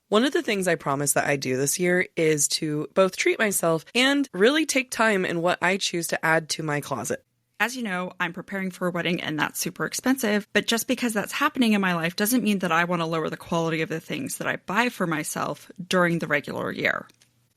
One of the things I promised that I do this year is to both treat myself and really take time in what I choose to add to my closet. As you know, I'm preparing for a wedding and that's super expensive, but just because that's happening in my life doesn't mean that I want to lower the quality of the things that I buy for myself during the regular year.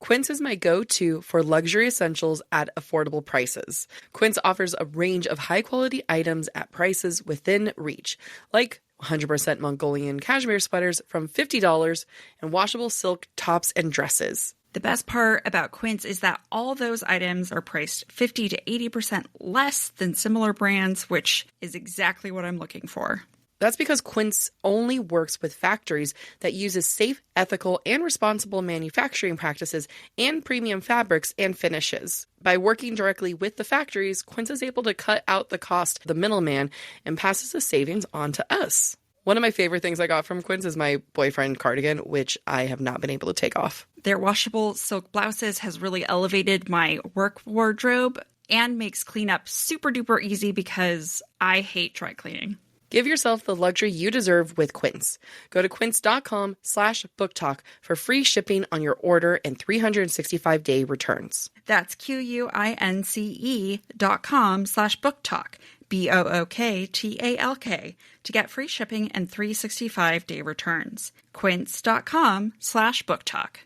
Quince is my go-to for luxury essentials at affordable prices. Quince offers a range of high-quality items at prices within reach, like 100% Mongolian cashmere sweaters from $50 and washable silk tops and dresses. The best part about Quince is that all those items are priced 50 to 80% less than similar brands, which is exactly what I'm looking for. That's because Quince only works with factories that uses safe, ethical, and responsible manufacturing practices and premium fabrics and finishes. By working directly with the factories, Quince is able to cut out the cost of the middleman and passes the savings on to us. One of my favorite things I got from Quince is my boyfriend cardigan, which I have not been able to take off. Their washable silk blouses has really elevated my work wardrobe and makes cleanup super duper easy because I hate dry cleaning. Give yourself the luxury you deserve with Quince. Go to quince.com/booktalk for free shipping on your order and 365-day returns. That's QUINCE.com/booktalk, BOOKTALK, to get free shipping and 365-day returns. Quince.com/booktalk.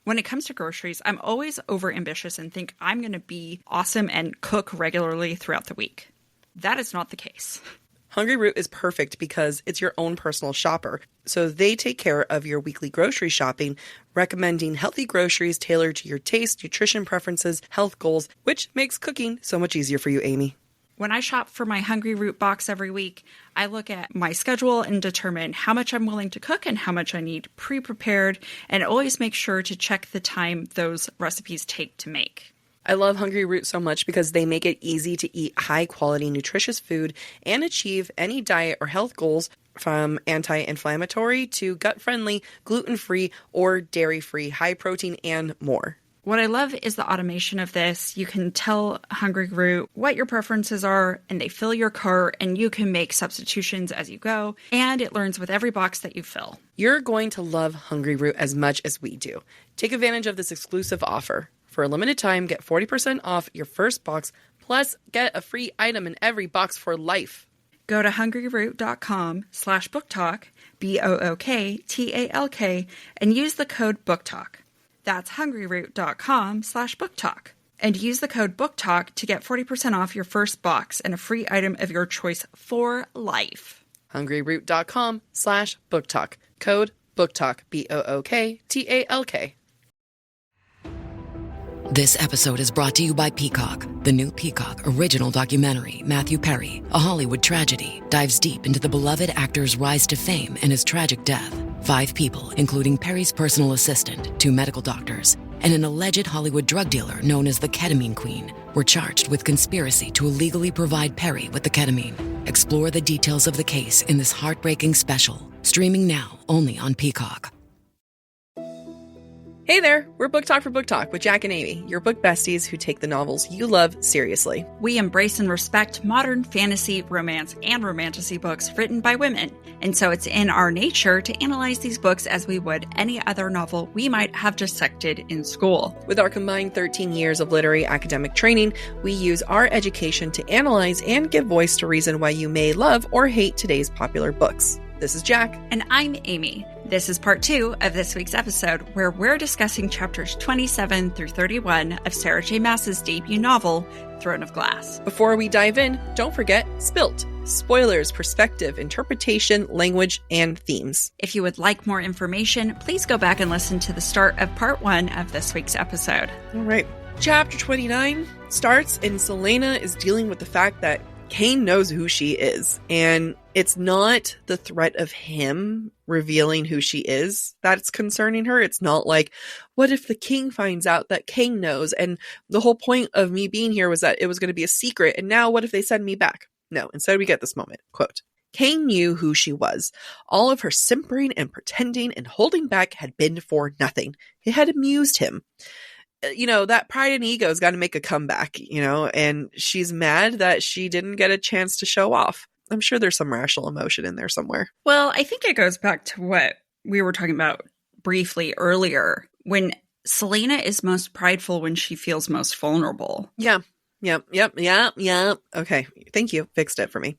When it comes to groceries, I'm always overambitious and think I'm going to be awesome and cook regularly throughout the week. That is not the case. Hungry Root is perfect because it's your own personal shopper, so they take care of your weekly grocery shopping, recommending healthy groceries tailored to your taste, nutrition preferences, health goals, which makes cooking so much easier for you, Amy. When I shop for my Hungry Root box every week, I look at my schedule and determine how much I'm willing to cook and how much I need pre-prepared, and always make sure to check the time those recipes take to make. I love Hungry Root so much because they make it easy to eat high-quality, nutritious food and achieve any diet or health goals, from anti-inflammatory to gut-friendly, gluten-free, or dairy-free, high-protein, and more. What I love is the automation of this. You can tell Hungry Root what your preferences are, and they fill your cart, and you can make substitutions as you go, and it learns with every box that you fill. You're going to love Hungry Root as much as we do. Take advantage of this exclusive offer. For a limited time, get 40% off your first box, plus get a free item in every box for life. Go to hungryroot.com/booktalk, BOOKTALK, and use the code BOOKTALK. That's hungryroot.com/booktalk. And use the code BOOKTALK to get 40% off your first box and a free item of your choice for life. hungryroot.com/booktalk. Code BOOKTALK, BOOKTALK. This episode is brought to you by Peacock. The new Peacock original documentary, Matthew Perry, A Hollywood Tragedy, dives deep into the beloved actor's rise to fame and his tragic death. 5 people, including Perry's personal assistant, 2 medical doctors, and an alleged Hollywood drug dealer known as the Ketamine Queen, were charged with conspiracy to illegally provide Perry with the ketamine. Explore the details of the case in this heartbreaking special, streaming now only on Peacock. Hey there, we're Book Talk for Book Talk with Jac and Amy, your book besties who take the novels you love seriously. We embrace and respect modern fantasy, romance, and romantasy books written by women, and so it's in our nature to analyze these books as we would any other novel we might have dissected in school. With our combined 13 years of literary academic training, we use our education to analyze and give voice to reason why you may love or hate today's popular books. This is Jac. And I'm Amy. This is part 2 of this week's episode, where we're discussing chapters 27 through 31 of Sarah J. Maas's debut novel, Throne of Glass. Before we dive in, don't forget Spilt. Spoilers, perspective, interpretation, language, and themes. If you would like more information, please go back and listen to the start of part 1 of this week's episode. All right. Chapter 29 starts, and Selena is dealing with the fact that Cain knows who she is, and it's not the threat of him revealing who she is that's concerning her. It's not like, what if the king finds out that Cain knows? And the whole point of me being here was that it was going to be a secret, and now what if they send me back? No, instead we get this moment. Quote, Cain knew who she was. All of her simpering and pretending and holding back had been for nothing. It had amused him. You know, that pride and ego's got to make a comeback, you know, and she's mad that she didn't get a chance to show off. I'm sure there's some rational emotion in there somewhere. Well, I think it goes back to what we were talking about briefly earlier, when Selena is most prideful when she feels most vulnerable. Yeah. Yep. Okay. Thank you. Fixed it for me.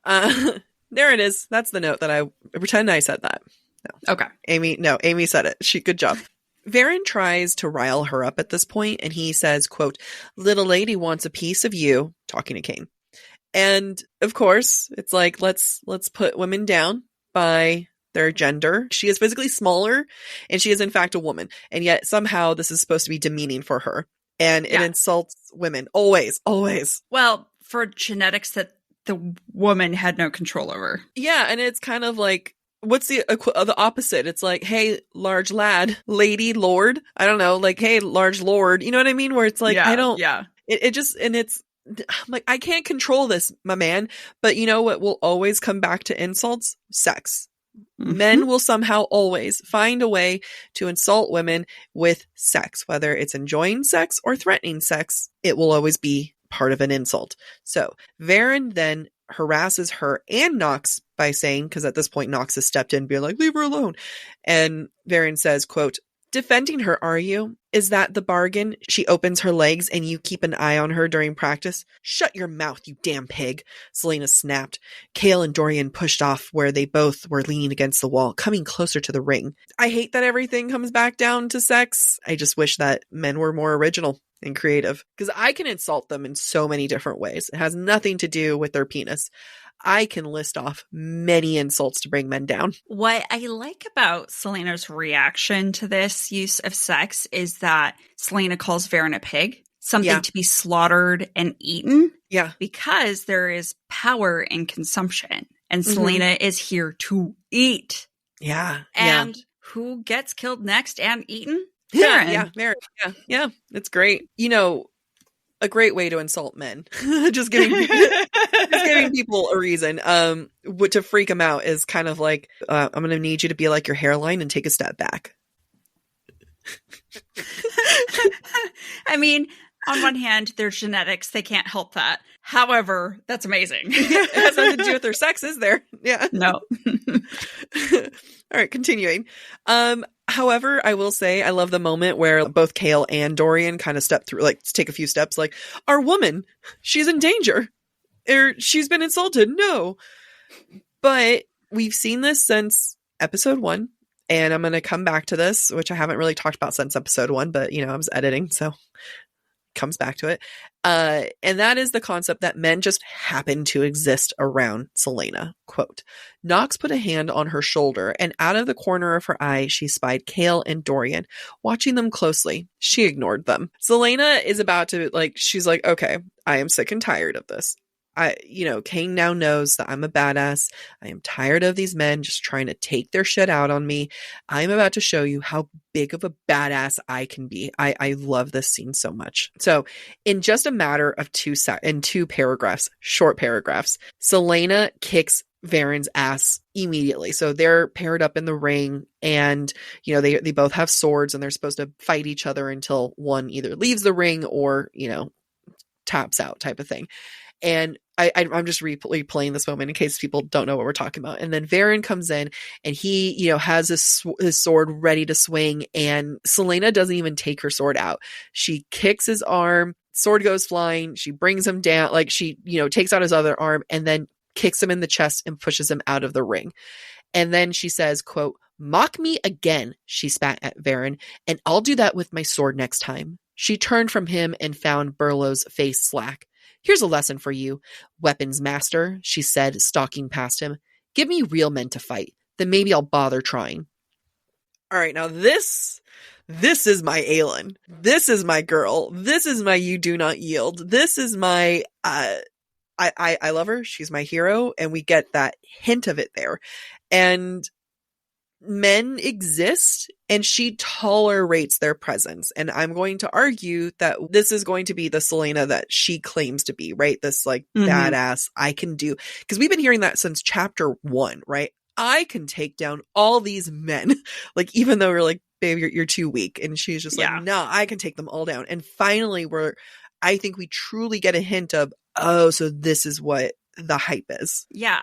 There it is. That's the note that I pretend I said that. No. Okay. Amy said it. Good job. Varen tries to rile her up at this point, and he says, quote, "Little lady wants a piece of you," talking to Cain. And of course, it's like, let's put women down by their gender. She is physically smaller, and she is in fact a woman. And yet somehow this is supposed to be demeaning for her. And it insults women. Always. Well, for genetics that the woman had no control over. Yeah, and it's kind of like, what's the opposite? It's like, hey, large lad, lady, lord. I don't know, like, hey, large lord. You know what I mean? Where it's like, I don't. Yeah. It just, and it's, I'm like, I can't control this, my man. But you know what will always come back to insults? Sex. Mm-hmm. Men will somehow always find a way to insult women with sex, whether it's enjoying sex or threatening sex. It will always be part of an insult. So Varen then harasses her and Nox by saying, because at this point Nox has stepped in, being like, leave her alone. And Varen says, quote, "Defending her, are you? Is that the bargain? She opens her legs and you keep an eye on her during practice? Shut your mouth, you damn pig," Selena snapped. Chaol and Dorian pushed off where they both were leaning against the wall, coming closer to the ring. I hate that everything comes back down to sex. I just wish that men were more original and creative, because I can insult them in so many different ways. It has nothing to do with their penis. I can list off many insults to bring men down. What I like about Selena's reaction to this use of sex is that Selena calls Varen a pig, something to be slaughtered and eaten. Yeah. Because there is power in consumption, and Selena is here to eat. Yeah. And who gets killed next and eaten? Varen. Varen. Yeah. It's great. You know, a great way to insult men. just giving people a reason to freak them out is kind of like, I'm going to need you to be like your hairline and take a step back. I mean, on one hand, there's genetics. They can't help that. However, that's amazing. It has nothing to do with their sex, is there? Yeah. No. All right, continuing. However, I will say I love the moment where both Chaol and Dorian kind of step through, like take a few steps, like, our woman, she's in danger. Or she's been insulted. No. But we've seen this since episode 1. And I'm going to come back to this, which I haven't really talked about since episode 1, but I was editing, so comes back to it. And that is the concept that men just happen to exist around Selena. Quote, "Nox put a hand on her shoulder, and out of the corner of her eye, she spied Chaol and Dorian, watching them closely. She ignored them." Selena is about to, she's like, okay, I am sick and tired of this. Cain now knows that I'm a badass. I am tired of these men just trying to take their shit out on me. I'm about to show you how big of a badass I can be. I love this scene so much. So in just a matter of two paragraphs, short paragraphs, Selena kicks Varen's ass immediately. So they're paired up in the ring, and they both have swords, and they're supposed to fight each other until one either leaves the ring or taps out, type of thing. And I'm just replaying this moment in case people don't know what we're talking about. And then Varen comes in, and he, has his sword ready to swing, and Selena doesn't even take her sword out. She kicks his arm, sword goes flying. She brings him down, she takes out his other arm, and then kicks him in the chest and pushes him out of the ring. And then she says, quote, "Mock me again," she spat at Varen, "and I'll do that with my sword next time." She turned from him and found Burlow's face slack. "Here's a lesson for you, weapons master," she said, stalking past him. "Give me real men to fight. Then maybe I'll bother trying." All right, now this is my Aelin. This is my girl. This is my you do not yield. This is my, I love her. She's my hero. And we get that hint of it there. And men exist, and she tolerates their presence. And I'm going to argue that this is going to be the Selena that she claims to be, right? This badass, I can do. Because we've been hearing that since chapter 1, right? I can take down all these men. Even though we're like, babe, you're too weak. And she's just no, I can take them all down. And finally, I think we truly get a hint of, oh, so this is what the hype is. Yeah.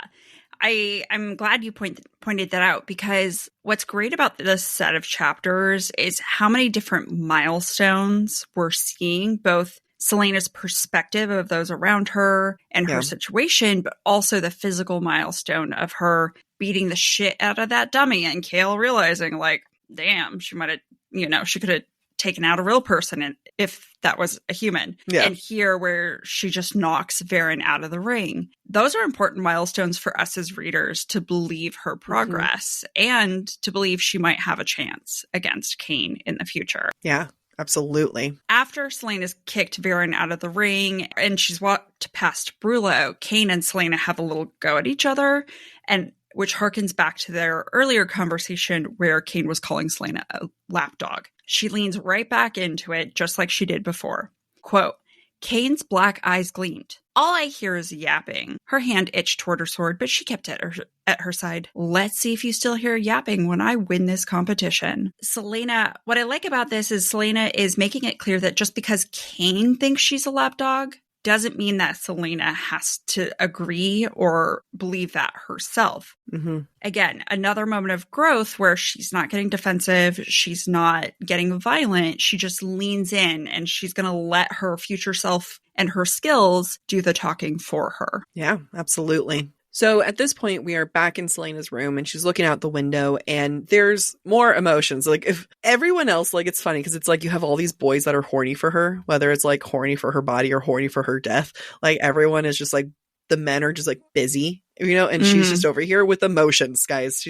I'm glad you pointed that out, because what's great about this set of chapters is how many different milestones we're seeing, both Celaena's perspective of those around her and her situation, but also the physical milestone of her beating the shit out of that dummy and Kale realizing, like, damn, she might have, she could have taken out a real person if that was a human. Yeah. And here where she just knocks Varen out of the ring. Those are important milestones for us as readers to believe her progress and to believe she might have a chance against Cain in the future. Yeah, absolutely. After Celaena's kicked Varen out of the ring and she's walked past Brullo, Cain and Celaena have a little go at each other, and which harkens back to their earlier conversation where Cain was calling Celaena a lapdog. She leans right back into it, just like she did before. Quote, Cain's black eyes gleamed. All I hear is yapping. Her hand itched toward her sword, but she kept it at her side. Let's see if you still hear yapping when I win this competition. Celaena, what I like about this is Celaena is making it clear that just because Cain thinks she's a lapdog doesn't mean that Celaena has to agree or believe that herself. Mm-hmm. Again, another moment of growth where she's not getting defensive. She's not getting violent. She just leans in and she's going to let her future self and her skills do the talking for her. Yeah, absolutely. So at this point, we are back in Celaena's room and she's looking out the window and there's more emotions. Like if everyone else, like it's funny because it's like you have all these boys that are horny for her, whether it's like horny for her body or horny for her death. Like everyone is just like, the men are just like busy, and she's just over here with emotions, guys.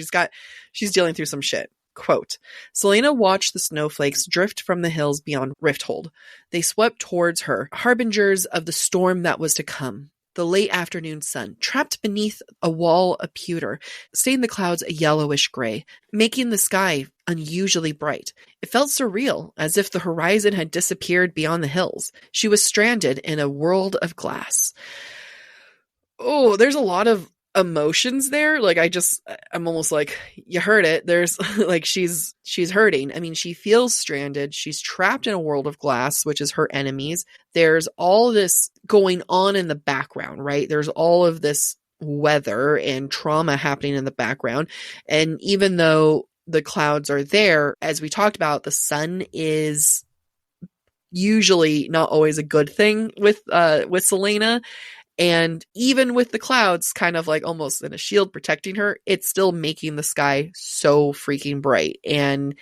She's dealing through some shit. Quote, Celaena watched the snowflakes drift from the hills beyond Rifthold. They swept towards her, harbingers of the storm that was to come. The late afternoon sun, trapped beneath a wall of pewter, stained the clouds a yellowish gray, making the sky unusually bright. It felt surreal, as if the horizon had disappeared beyond the hills. She was stranded in a world of glass. Oh, there's a lot of emotions there. Like I'm almost like, you heard it. There's like she's hurting. I mean, she feels stranded. She's trapped in a world of glass, which is her enemies. There's all this going on in the background, right? There's all of this weather and trauma happening in the background. And even though the clouds are there, as we talked about, the sun is usually not always a good thing with Celaena. And even with the clouds kind of like almost in a shield protecting her, it's still making the sky so freaking bright. And,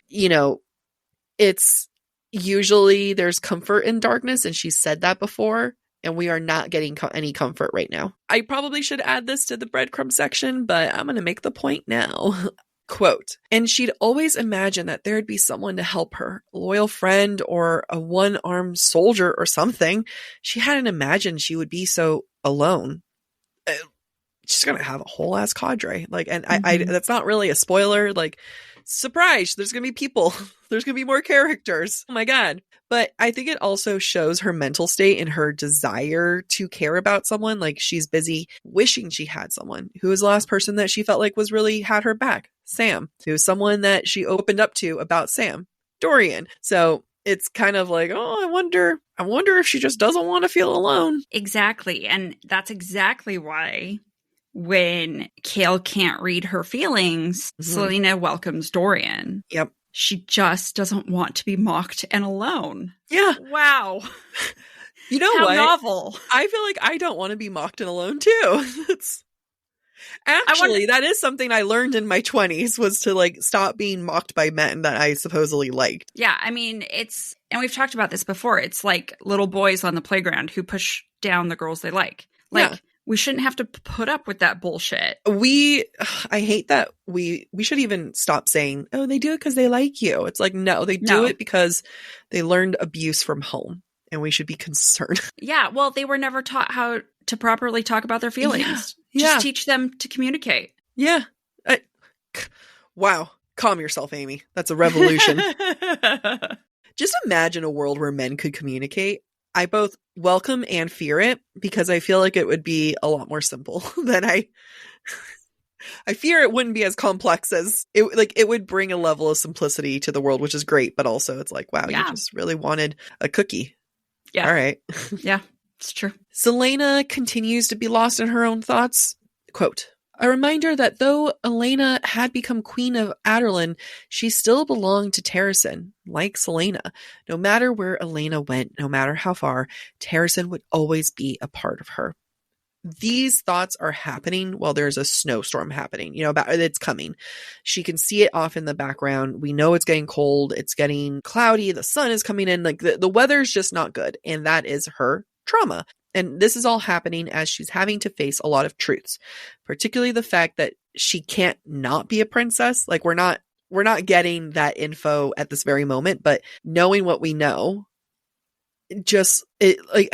it's usually there's comfort in darkness. And she said that before. And we are not getting any comfort right now. I probably should add this to the breadcrumb section, but I'm going to make the point now. Quote, and she'd always imagined that there'd be someone to help her, a loyal friend or a one-armed soldier or something. She hadn't imagined she would be so alone. She's going to have a whole ass cadre. Like, and I that's not really a spoiler. Like, surprise, there's going to be people. There's going to be more characters. Oh my God. But I think it also shows her mental state and her desire to care about someone. Like she's busy wishing she had someone. Who was the last person that she felt like was really had her back? Sam. Who was someone that she opened up to about Sam? Dorian. So it's kind of like, oh, I wonder if she just doesn't want to feel alone. Exactly. And that's exactly why when Kale can't read her feelings, Celaena welcomes Dorian. Yep. She just doesn't want to be mocked and alone. Yeah. Wow. You know How what? novel. I feel like I don't want to be mocked and alone too. That is something I learned in my 20s was to like stop being mocked by men that I supposedly liked. Yeah, I mean, and we've talked about this before. It's like little boys on the playground who push down the girls they like. Like, we shouldn't have to put up with that bullshit. I hate that we should even stop saying, oh, they do it because they like you. It's like, no, they do it because they learned abuse from home and we should be concerned. Yeah. Well, they were never taught how to properly talk about their feelings. Yeah. Just teach them to communicate. Yeah. Wow. Calm yourself, Amy. That's a revolution. Just imagine a world where men could communicate. I both welcome and fear it because I feel like it would be a lot more simple than I fear it wouldn't be as complex as it would bring a level of simplicity to the world, which is great. But also it's like, wow, you just really wanted a cookie. Yeah. All right. Yeah, it's true. Celaena continues to be lost in her own thoughts. Quote, A reminder that though Elena had become queen of Aderlin, she still belonged to Terrasen, like Selena. No matter where Elena went, no matter how far, Terrasen would always be a part of her. These thoughts are happening while there's a snowstorm happening, it's coming. She can see it off in the background. We know it's getting cold. It's getting cloudy. The sun is coming in. Like the weather's just not good. And that is her trauma. And this is all happening as she's having to face a lot of truths, particularly the fact that she can't not be a princess. Like we're not getting that info at this very moment, but knowing what we know, sorry,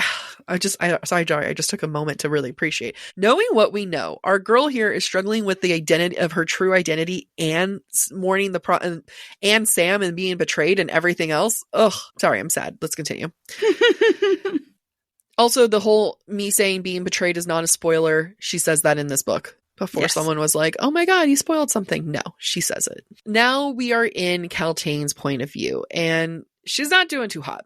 Joey, I just took a moment to really appreciate knowing what we know. Our girl here is struggling with the identity of her true identity and mourning and Sam and being betrayed and everything else. Ugh, sorry, I'm sad. Let's continue. Also, the whole me saying being betrayed is not a spoiler. She says that in this book. Before someone was like, oh my God, you spoiled something. No, she says it. Now we are in Kaltain's point of view, and she's not doing too hot.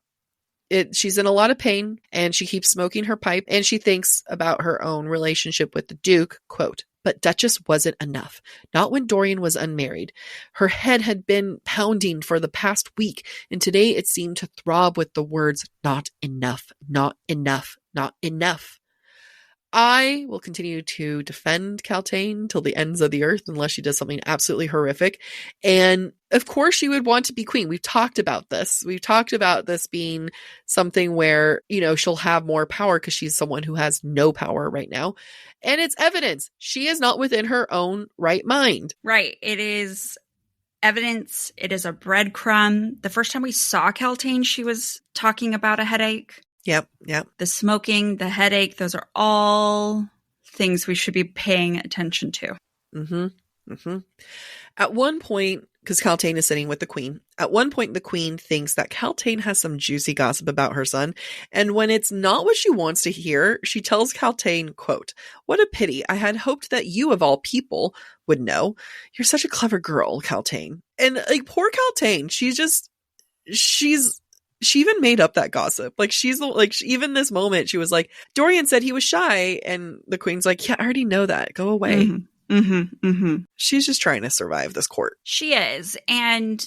She's in a lot of pain, and she keeps smoking her pipe, and she thinks about her own relationship with the Duke, quote, but Duchess wasn't enough. Not when Dorian was unmarried. Her head had been pounding for the past week, and today it seemed to throb with the words, not enough, not enough, not enough. I will continue to defend Kaltain till the ends of the earth unless she does something absolutely horrific. And of course she would want to be queen. We've talked about this. We've talked about this being something where, she'll have more power because she's someone who has no power right now. And it's evidence. She is not within her own right mind. Right. It is evidence. It is a breadcrumb. The first time we saw Kaltain, she was talking about a headache. Yep. The smoking, the headache, those are all things we should be paying attention to. At one point, because Kaltain is sitting with the queen, at one point the queen thinks that Kaltain has some juicy gossip about her son, and when it's not what she wants to hear, she tells Kaltain, quote, what a pity, I had hoped that you of all people would know. You're such a clever girl, Kaltain. And poor Kaltain, she even made up that gossip. Even this moment, she was like, Dorian said he was shy. And the queen's like, yeah, I already know that. Go away. She's just trying to survive this court. She is. And,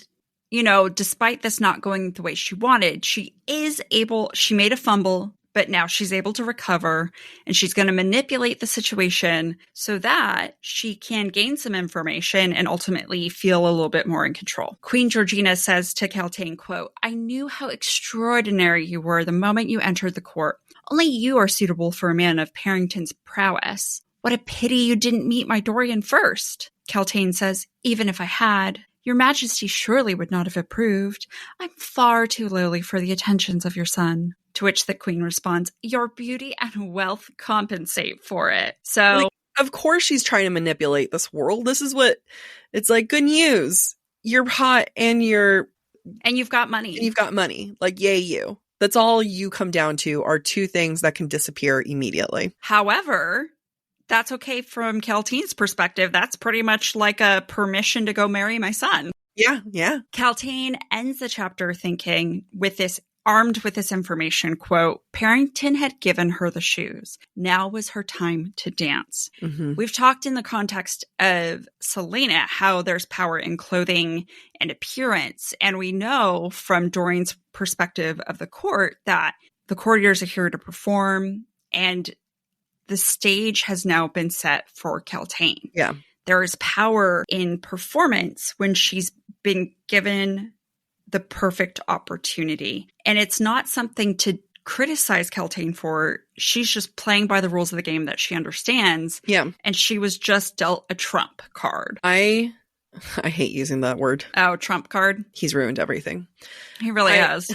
despite this not going the way she wanted, she made a fumble, but now she's able to recover, and she's going to manipulate the situation so that she can gain some information and ultimately feel a little bit more in control. Queen Georgina says to Kaltain, quote, I knew how extraordinary you were the moment you entered the court. Only you are suitable for a man of Parrington's prowess. What a pity you didn't meet my Dorian first. Kaltain says, even if I had, your Majesty surely would not have approved. I'm far too lowly for the attentions of your son. To which the queen responds, your beauty and wealth compensate for it. So, of course she's trying to manipulate this world. This is what it's like. Good news. You're hot and you've got money. Yay you. That's all you come down to are two things that can disappear immediately. However, that's okay from Kaltain's perspective. That's pretty much like a permission to go marry my son. Yeah. Kaltain ends the chapter thinking armed with this information, quote, Parrington had given her the shoes. Now was her time to dance. We've talked in the context of Selena how there's power in clothing and appearance. And we know from Dorian's perspective of the court that the courtiers are here to perform, and the stage has now been set for Kaltain. Yeah. There is power in performance when she's been given the perfect opportunity. And it's not something to criticize Kaltain for. She's just playing by the rules of the game that she understands. Yeah. And she was just dealt a trump card. I hate using that word. Oh, trump card? He's ruined everything. He really has.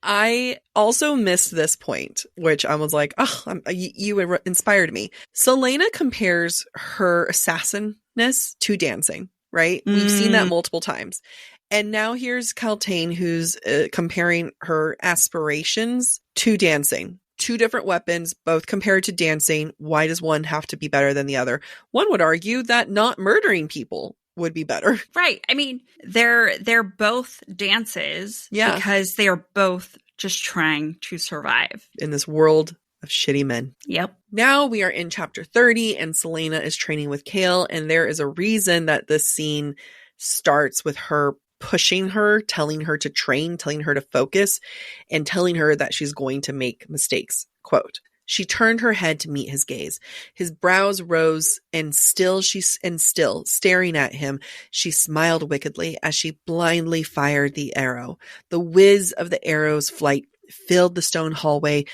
I also missed this point, which I was like, oh, you inspired me. Selena compares her assassinness to dancing, right? We've seen that multiple times. And now here's Kaltain who's comparing her aspirations to dancing. Two different weapons, both compared to dancing. Why does one have to be better than the other? One would argue that not murdering people would be better. Right. I mean, they're both dances because they are both just trying to survive. In this world of shitty men. Yep. Now we are in chapter 30 and Selena is training with Kale, and there is a reason that this scene starts with her pushing her, telling her to train, telling her to focus, and telling her that she's going to make mistakes. Quote, she turned her head to meet his gaze. His brows rose, and still staring at him, she smiled wickedly as she blindly fired the arrow. The whiz of the arrow's flight filled the stone hallway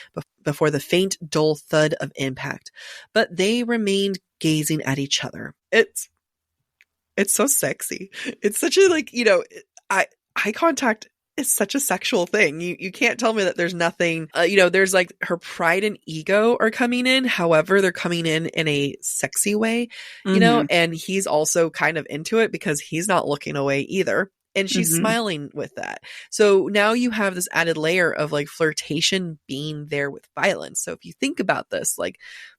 before the faint, dull thud of impact. But they remained gazing at each other. It's so sexy. It's such a, like, you know, eye contact is such a sexual thing. You can't tell me that there's nothing, you know, there's like her pride and ego are coming in. However, they're coming in a sexy way, you know, and he's also kind of into it because he's not looking away either. And she's smiling with that. So now you have this added layer of like flirtation being there with violence. So if you think about this, like,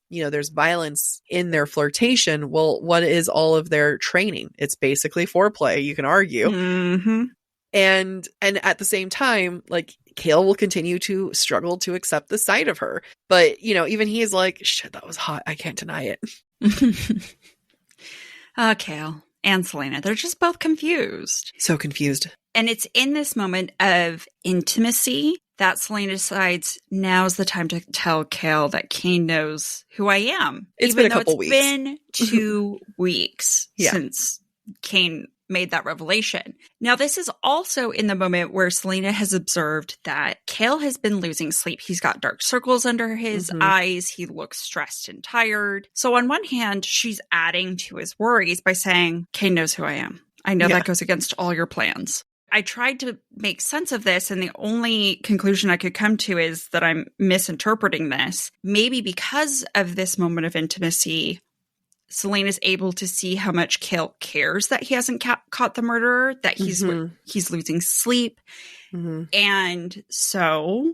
you know, there's violence in their flirtation. Well, what is all of their training? It's basically foreplay, you can argue. And at the same time, like, Kale will continue to struggle to accept the sight of her. But, you know, even he is like, shit, that was hot. I can't deny it. Kale and Selena, they're just both confused. So confused. And it's in this moment of intimacy that Selena decides now's the time to tell Kale that Kane knows who I am. It's been a couple weeks. It's been 2 weeks since Kane made that revelation. Now, this is also in the moment where Selena has observed that Kale has been losing sleep. He's got dark circles under his eyes. He looks stressed and tired. So on one hand, she's adding to his worries by saying, Kane knows who I am. I know that goes against all your plans. I tried to make sense of this, and the only conclusion I could come to is that I'm misinterpreting this. Maybe because of this moment of intimacy, Selena's able to see how much Kale cares that he hasn't caught the murderer, that he's losing sleep. And so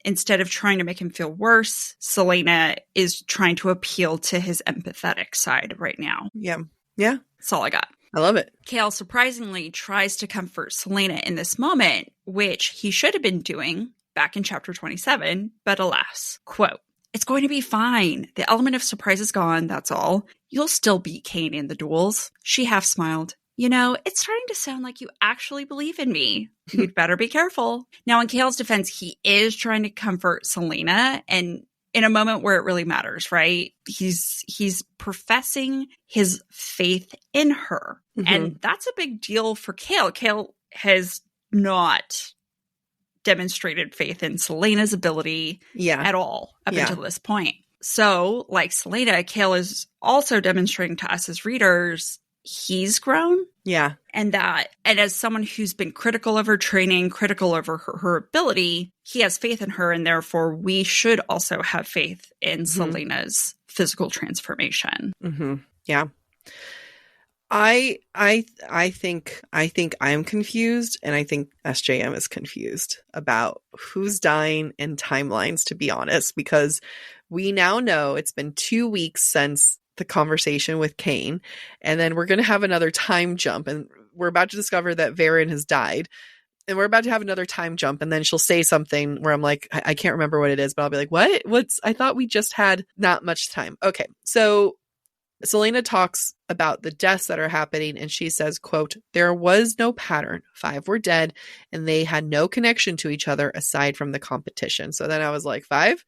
instead of trying to make him feel worse, Selena is trying to appeal to his empathetic side right now. Yeah. That's all I got. I love it. Kale surprisingly tries to comfort Selena in this moment, which he should have been doing back in chapter 27, but alas. Quote, it's going to be fine. The element of surprise is gone, that's all. You'll still beat Kane in the duels. She half smiled. You know, it's starting to sound like you actually believe in me. You'd better be careful. Now, in Kale's defense, he is trying to comfort Selena, and in a moment where it really matters, right? He's professing his faith in her. And that's a big deal for Kale. Kale has not demonstrated faith in Selena's ability at all up until this point. So, like Selena, Kale is also demonstrating to us as readers he's grown. Yeah. And as someone who's been critical of her training, critical of her ability, he has faith in her, and therefore we should also have faith in Selena's physical transformation. Yeah. I think I'm confused, and I think SJM is confused about who's dying and timelines, to be honest, because we now know it's been 2 weeks since the conversation with Kane, and then we're going to have another time jump, and we're about to discover that Varen has died, and we're about to have another time jump, and then she'll say something where I'm like, I can't remember what it is, but I'll be like, I thought we just had not much time. Okay, so Selena talks about the deaths that are happening, and she says, quote, there was no pattern. 5 were dead, and they had no connection to each other aside from the competition. So then I was like, 5?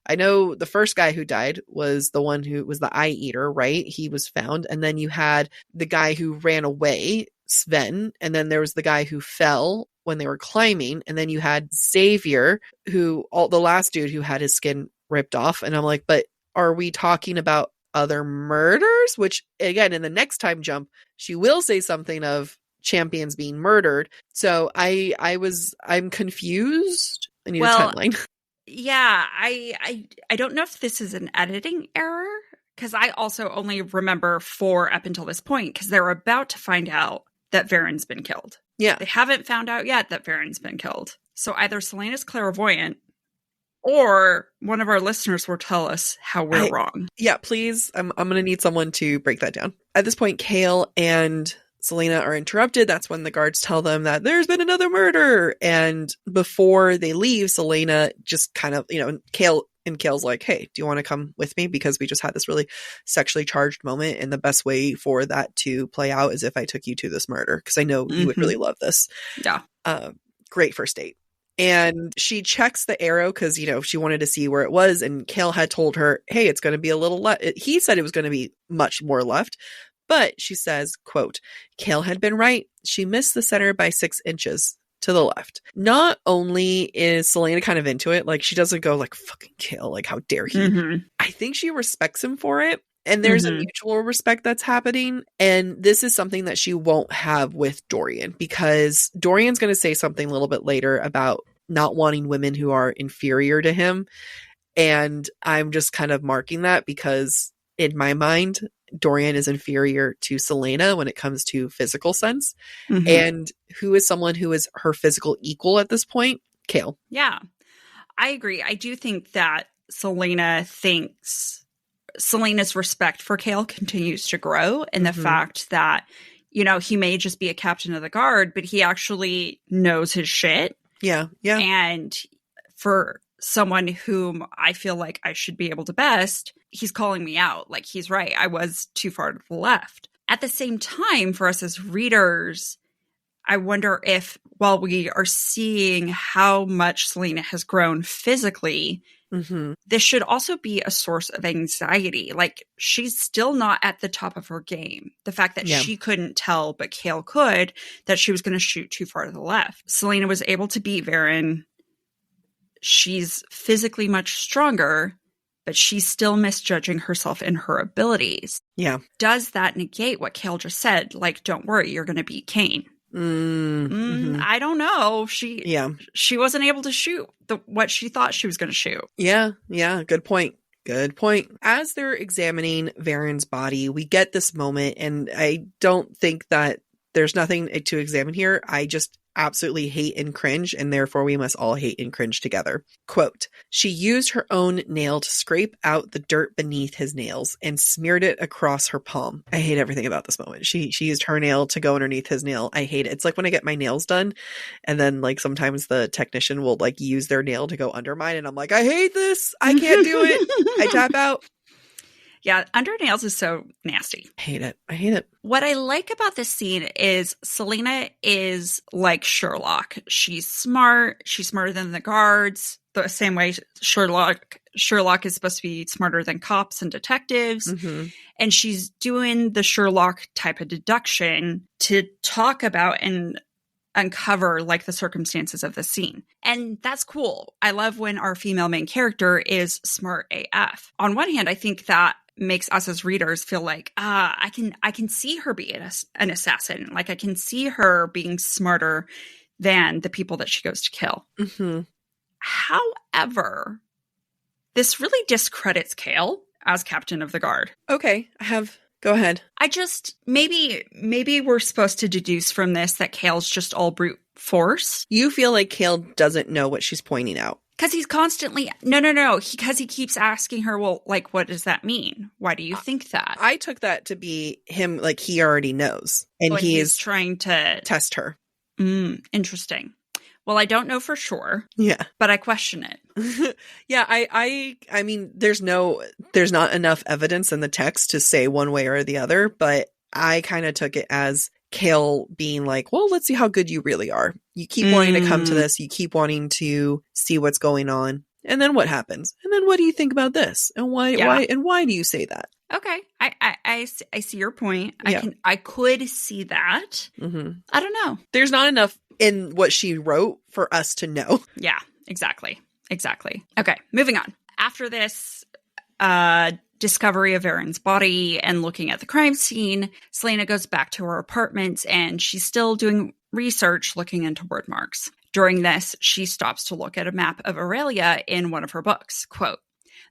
I know the first guy who died was the one who was the eye eater, right? He was found. And then you had the guy who ran away, Sven. And then there was the guy who fell when they were climbing. And then you had Xavier, the last dude who had his skin ripped off. And I'm like, but are we talking about other murders? Which, again, in the next time jump, she will say something of champions being murdered. So I'm confused. I need a timeline. Yeah, I don't know if this is an editing error, because I also only remember 4 up until this point, because they're about to find out that Varen's been killed. Yeah. They haven't found out yet that Varen's been killed. So either Selena's clairvoyant, or one of our listeners will tell us how we're wrong. Yeah, please. I'm going to need someone to break that down. At this point, Kale and Selena are interrupted. That's when the guards tell them that there's been another murder. And before they leave, Selena just kind of, Kale And Kale's like, hey, do you want to come with me? Because we just had this really sexually charged moment. And the best way for that to play out is if I took you to this murder. Because I know you would really love this. Yeah. Great first date. And she checks the arrow because, you know, she wanted to see where it was. And Kale had told her, hey, it's going to be a little left. He said it was going to be much more left. But she says, quote, Kale had been right. She missed the center by 6 inches. To the left. Not only is Celaena kind of into it, like she doesn't go like fucking Kale, like how dare he. I think she respects him for it. And there's a mutual respect that's happening. And this is something that she won't have with Dorian, because Dorian's going to say something a little bit later about not wanting women who are inferior to him. And I'm just kind of marking that because in my mind, Dorian is inferior to Celaena when it comes to physical sense. And who is someone who is her physical equal at this point? Kale. Yeah, I agree. I do think that Celaena's respect for Kale continues to grow, and the fact that, you know, he may just be a captain of the guard, but he actually knows his shit. Yeah. Yeah. And for someone whom I feel like I should be able to best, he's calling me out. Like, he's right. I was too far to the left. At the same time, for us as readers, I wonder if while we are seeing how much Celaena has grown physically, this should also be a source of anxiety. Like, she's still not at the top of her game. The fact that she couldn't tell, but Kale could, that she was going to shoot too far to the left. Celaena was able to beat Varen. She's physically much stronger, but she's still misjudging herself in her abilities. Yeah. Does that negate what Kale just said? Like, don't worry, you're going to beat Cain. I don't know. She wasn't able to shoot what she thought she was going to shoot. Yeah. Good point. As they're examining Varen's body, we get this moment, and I don't think that there's nothing to examine here. I just absolutely hate and cringe, and therefore we must all hate and cringe together. Quote, she used her own nail to scrape out the dirt beneath his nails and smeared it across her palm. I hate everything about this moment. She used her nail to go underneath his nail. I hate it. It's like when I get my nails done, and then like sometimes the technician will like use their nail to go under mine, and I'm like, I hate this. I can't do it. I tap out. Yeah, under nails is so nasty. I hate it. What I like about this scene is Celaena is like Sherlock. She's smart. She's smarter than the guards. The same way Sherlock is supposed to be smarter than cops and detectives. And she's doing the Sherlock type of deduction to talk about and uncover like the circumstances of the scene. And that's cool. I love when our female main character is smart AF. On one hand, I think that makes us as readers feel like, I can see her being an assassin. Like, I can see her being smarter than the people that she goes to kill. However, this really discredits Kale as captain of the guard. Okay, go ahead. I just, maybe we're supposed to deduce from this that Kale's just all brute force. You feel like Kale doesn't know what she's pointing out. Because he's constantly, no. Because he keeps asking her, well, like, what does that mean? Why do you think that? I took that to be him, like, he already knows. And he's trying to test her. Interesting. Well, I don't know for sure. Yeah. But I question it. Yeah, I mean, there's not enough evidence in the text to say one way or the other, but I kind of took it as Kale being like, well, let's see how good you really are. You keep wanting to come to this. You keep wanting to see what's going on. And then what happens? And then what do you think about this? And why do you say that? Okay. I see your point. Yeah. I could see that. I don't know. There's not enough in what she wrote for us to know. Yeah, exactly. Okay, moving on. After this discovery of Varen's body and looking at the crime scene, Celaena goes back to her apartment and she's still doing research looking into word marks. During this, she stops to look at a map of Aurelia in one of her books. Quote,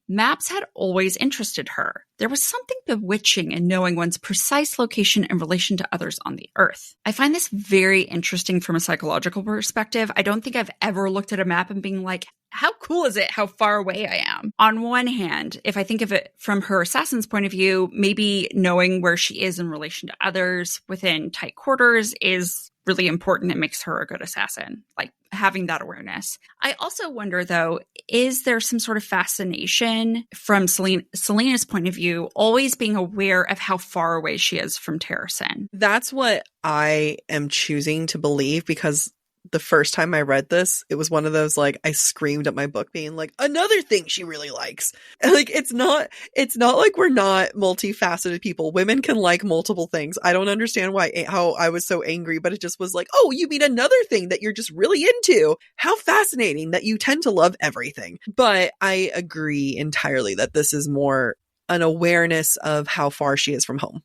maps had always interested her. There was something bewitching in knowing one's precise location in relation to others on the earth. I find this very interesting from a psychological perspective. I don't think I've ever looked at a map and being like, how cool is it how far away I am? On one hand, if I think of it from her assassin's point of view, maybe knowing where she is in relation to others within tight quarters is really important and makes her a good assassin, like having that awareness. I also wonder, though, is there some sort of fascination from Selena's point of view, always being aware of how far away she is from Terrasen? That's what I am choosing to believe, because the first time I read this, it was one of those, like, I screamed at my book being like, another thing she really likes. And, like, it's not like we're not multifaceted people. Women can like multiple things. I don't understand how I was so angry, but it just was like, oh, you mean another thing that you're just really into. How fascinating that you tend to love everything. But I agree entirely that this is more an awareness of how far she is from home.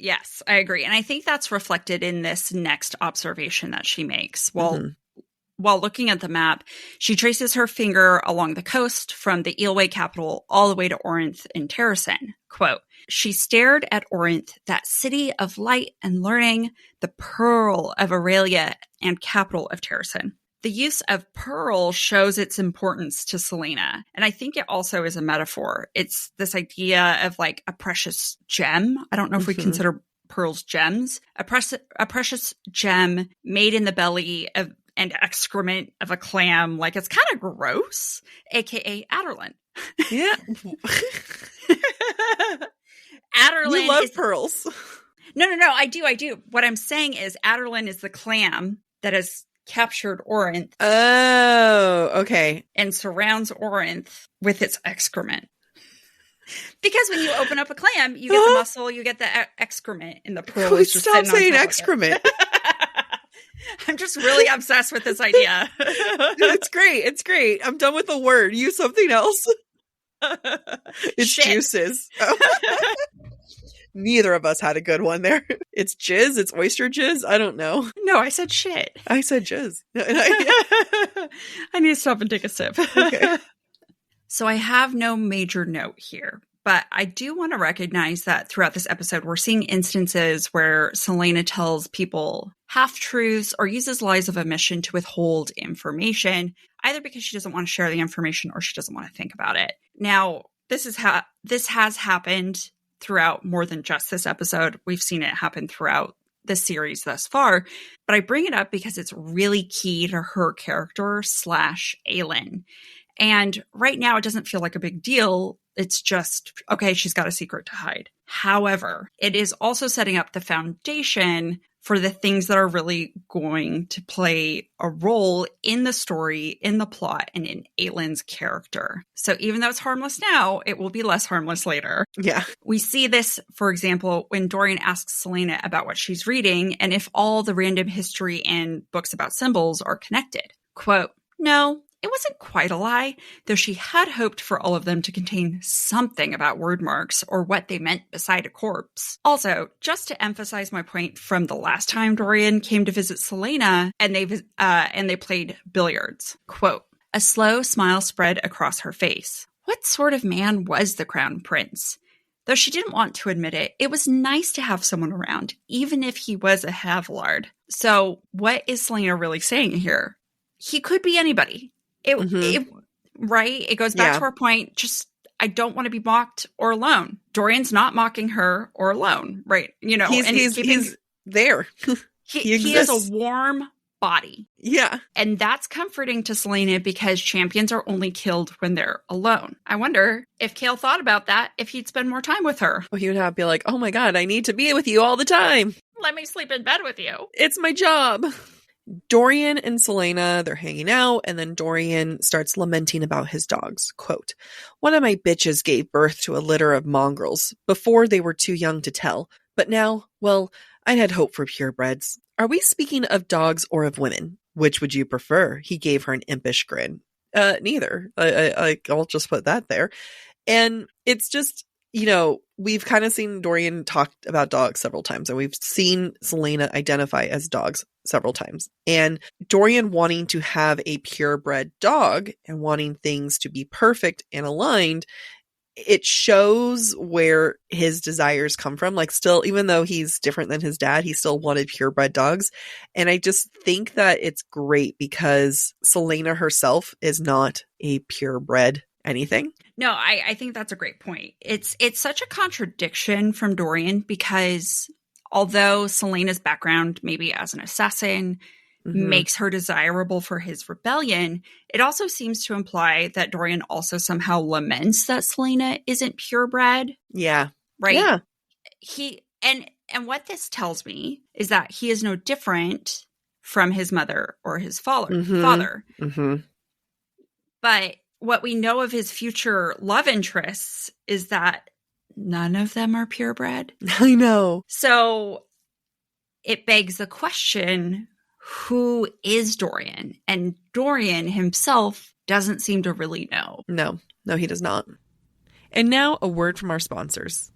Yes, I agree. And I think that's reflected in this next observation that she makes. While looking at the map, she traces her finger along the coast from the Eelway capital all the way to Orinth in Terrasen. Quote, she stared at Orinth, that city of light and learning, the pearl of Aurelia and capital of Terrasen. The use of pearl shows its importance to Selena. And I think it also is a metaphor. It's this idea of like a precious gem. I don't know if we consider pearls gems. A precious gem made in the belly of and excrement of a clam. Like, it's kind of gross, aka Adderlin. Yeah. Adderlin. You love pearls. No. I do. What I'm saying is Adderlin is the clam that is captured Orinth. Oh, okay. And surrounds Orinth with its excrement. Because when you open up a clam, you get the muscle, you get the excrement, and the pearl is just stop saying excrement. I'm just really obsessed with this idea. It's great. It's great. I'm done with the word. Use something else. It's Shit. Juices. Neither of us had a good one there. It's jizz. It's oyster jizz. I don't know. No, I said shit. I said jizz. I need to stop and take a sip. Okay. So I have no major note here, but I do want to recognize that throughout this episode, we're seeing instances where Selena tells people half-truths or uses lies of omission to withhold information, either because she doesn't want to share the information or she doesn't want to think about it. Now, this has happened throughout more than just this episode. We've seen it happen throughout the series thus far, but I bring it up because it's really key to her character / Aelin. And right now it doesn't feel like a big deal. It's just, okay, she's got a secret to hide. However, it is also setting up the foundation for the things that are really going to play a role in the story, in the plot, and in Aelin's character. So even though it's harmless now, it will be less harmless later. Yeah. We see this, for example, when Dorian asks Selena about what she's reading and if all the random history and books about symbols are connected. Quote, no, it wasn't quite a lie, though she had hoped for all of them to contain something about word marks or what they meant beside a corpse. Also, just to emphasize my point from the last time Dorian came to visit Selena and they played billiards. Quote, a slow smile spread across her face. What sort of man was the crown prince? Though she didn't want to admit it, it was nice to have someone around, even if he was a Havlard. So what is Selena really saying here? He could be anybody. Right? It goes back to our point. Just, I don't want to be mocked or alone. Dorian's not mocking her or alone, right? You know, he's there. He has a warm body. Yeah. And that's comforting to Selena because champions are only killed when they're alone. I wonder if Cale thought about that, if he'd spend more time with her. Well, he would have to be like, oh my God, I need to be with you all the time. Let me sleep in bed with you. It's my job. Dorian and Selena, they're hanging out, and then Dorian starts lamenting about his dogs. Quote, one of my bitches gave birth to a litter of mongrels before they were too young to tell. But now, well, I'd had hope for purebreds. Are we speaking of dogs or of women? Which would you prefer? He gave her an impish grin. Neither. I'll just put that there. And it's just, you know, we've kind of seen Dorian talk about dogs several times, and we've seen Selena identify as dogs several times. And Dorian wanting to have a purebred dog and wanting things to be perfect and aligned, it shows where his desires come from. Like, still, even though he's different than his dad, he still wanted purebred dogs. And I just think that it's great because Selena herself is not a purebred anything. No, I think that's a great point. It's such a contradiction from Dorian because Although Celaena's background, maybe as an assassin, Mm-hmm. makes her desirable for his rebellion, it also seems to imply that Dorian also somehow laments that Celaena isn't purebred. Yeah. Right? Yeah. He and what this tells me is that he is no different from his mother or his father. Mm-hmm. But what we know of his future love interests is that none of them are purebred. I know. So it begs the question, who is Dorian? And Dorian himself doesn't seem to really know. No, he does not. And now a word from our sponsors.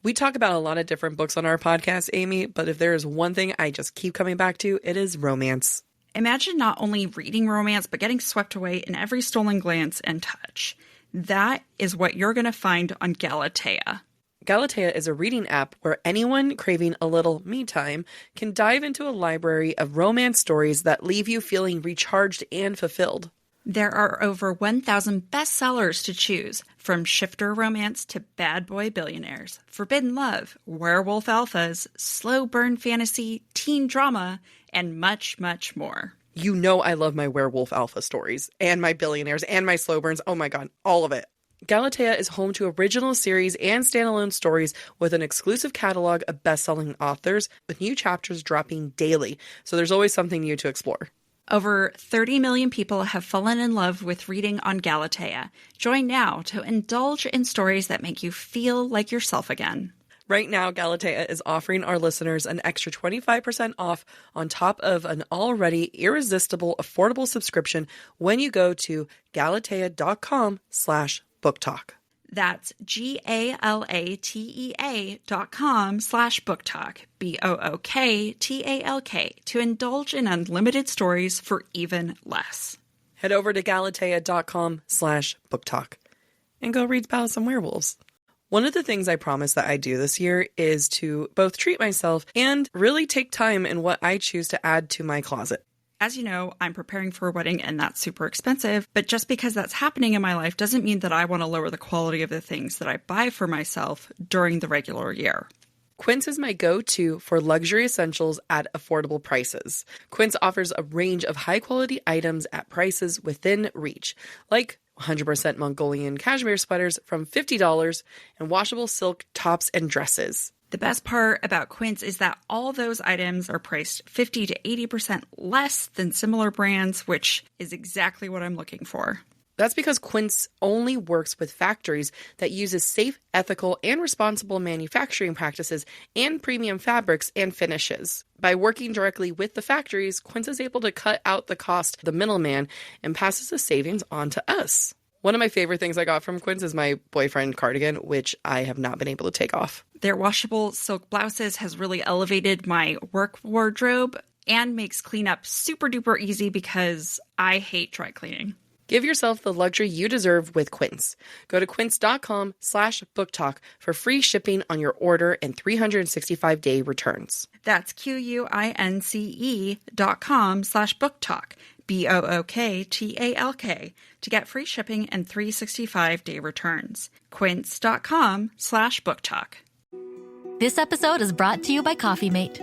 We talk about a lot of different books on our podcast, Amy, but if there is one thing I just keep coming back to, it is romance. Imagine not only reading romance, but getting swept away in every stolen glance and touch. That is what you're going to find on Galatea. Galatea is a reading app where anyone craving a little me time can dive into a library of romance stories that leave you feeling recharged and fulfilled. There are over 1,000 bestsellers to choose, from shifter romance to bad boy billionaires, forbidden love, werewolf alphas, slow burn fantasy, teen drama, and much, much more. You know I love my werewolf alpha stories, and my billionaires, and my slow burns. Oh my god, all of it. Galatea is home to original series and standalone stories with an exclusive catalog of best-selling authors, with new chapters dropping daily, so there's always something new to explore. Over 30 million people have fallen in love with reading on Galatea. Join now to indulge in stories that make you feel like yourself again. Right now, Galatea is offering our listeners an extra 25% off on top of an already irresistible, affordable subscription when you go to galatea.com/booktalk. That's GALATEA.com/booktalk, BOOKTALK, to indulge in unlimited stories for even less. Head over to galatea.com/booktalk and go read about some werewolves. One of the things I promised that I do this year is to both treat myself and really take time in what I choose to add to my closet. As you know, I'm preparing for a wedding and that's super expensive, but just because that's happening in my life doesn't mean that I want to lower the quality of the things that I buy for myself during the regular year. Quince is my go-to for luxury essentials at affordable prices. Quince offers a range of high-quality items at prices within reach, like 100% Mongolian cashmere sweaters from $50 and washable silk tops and dresses. The best part about Quince is that all those items are priced 50 to 80% less than similar brands, which is exactly what I'm looking for. That's because Quince only works with factories that uses safe, ethical, and responsible manufacturing practices and premium fabrics and finishes. By working directly with the factories, Quince is able to cut out the cost of the middleman and passes the savings on to us. One of my favorite things I got from Quince is my boyfriend cardigan, which I have not been able to take off. Their washable silk blouses has really elevated my work wardrobe and makes cleanup super duper easy because I hate dry cleaning. Give yourself the luxury you deserve with Quince. Go to quince.com/booktalk for free shipping on your order and 365-day returns. That's QUINCE.com/booktalk, BOOKTALK, to get free shipping and 365-day returns. Quince.com/booktalk. This episode is brought to you by Coffee Mate.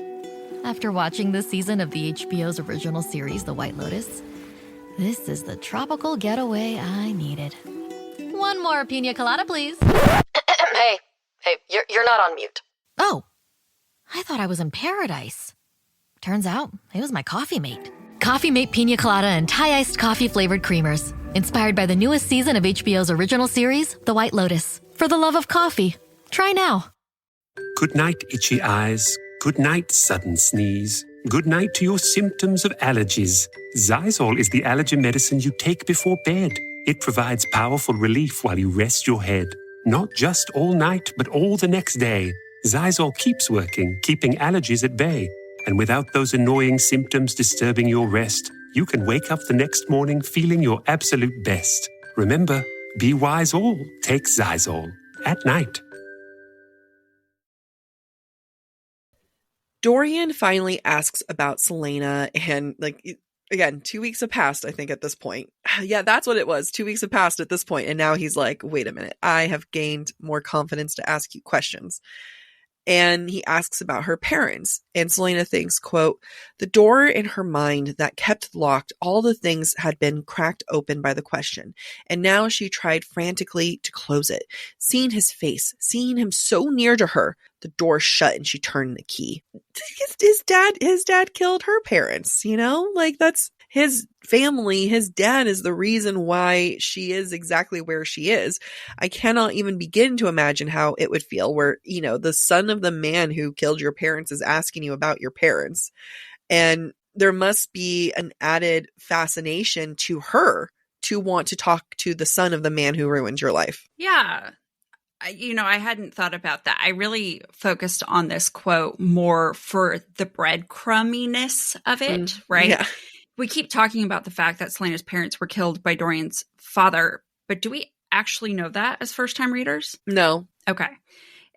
After watching this season of the HBO's original series, The White Lotus, this is the tropical getaway I needed. One more pina colada, please. Hey, you're not on mute. Oh, I thought I was in paradise. Turns out it was my Coffee Mate. Coffee Mate Pina Colada and Thai-iced coffee flavored creamers. Inspired by the newest season of HBO's original series, The White Lotus. For the love of coffee. Try now. Good night, itchy eyes. Good night, sudden sneeze. Good night to your symptoms of allergies. Xyzal is the allergy medicine you take before bed. It provides powerful relief while you rest your head. Not just all night, but all the next day. Xyzal keeps working, keeping allergies at bay. And without those annoying symptoms disturbing your rest, you can wake up the next morning feeling your absolute best. Remember, be wise all. Take Xyzal. At night. Dorian finally asks about Celaena, and again, 2 weeks have passed, I think, at this point. Yeah, that's what it was. 2 weeks have passed at this point, and now he's like, wait a minute, I have gained more confidence to ask you questions. And he asks about her parents. And Selena thinks, quote, the door in her mind that kept locked all the things had been cracked open by the question. And now she tried frantically to close it. Seeing his face, seeing him so near to her, the door shut and she turned the key. His dad killed her parents, you know? Like, that's his family. His dad is the reason why she is exactly where she is. I cannot even begin to imagine how it would feel where, you know, the son of the man who killed your parents is asking you about your parents. And there must be an added fascination to her to want to talk to the son of the man who ruined your life. Yeah. I hadn't thought about that. I really focused on this quote more for the breadcrumminess of it, right? Yeah. We keep talking about the fact that Selena's parents were killed by Dorian's father, but do we actually know that as first-time readers? No. Okay.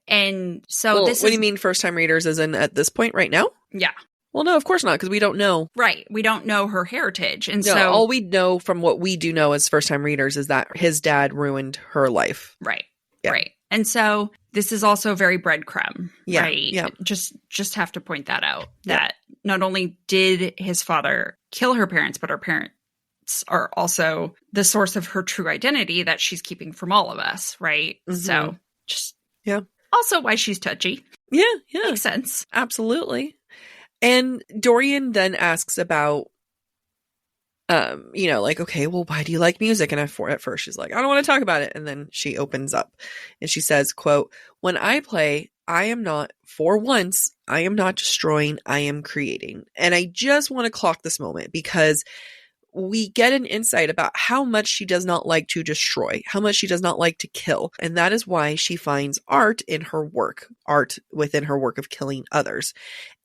And so Well, this what do you mean first-time readers as in at this point right now? Yeah. Well, no, of course not, because we don't know. Right. We don't know her heritage. And No, so all we know from what we do know as first-time readers is that his dad ruined her life. Right. Yeah. Right. And so this is also very breadcrumb, Yeah, right? yeah. Just have to point that out, Yeah. that not only did his father kill her parents, but her parents are also the source of her true identity that she's keeping from all of us, right? Mhm. So just Yeah. also why she's touchy. Yeah, yeah. Makes sense. Absolutely. And Dorian then asks about, like, okay, well, why do you like music? And at first she's like, I don't want to talk about it. And then she opens up and she says, quote, when I play, I am not, for once, I am not destroying, I am creating. And I just want to clock this moment because we get an insight about how much she does not like to destroy, how much she does not like to kill. And that is why she finds art in her work, art within her work of killing others.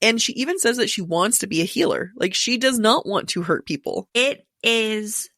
And she even says that she wants to be a healer. Like, she does not want to hurt people. It is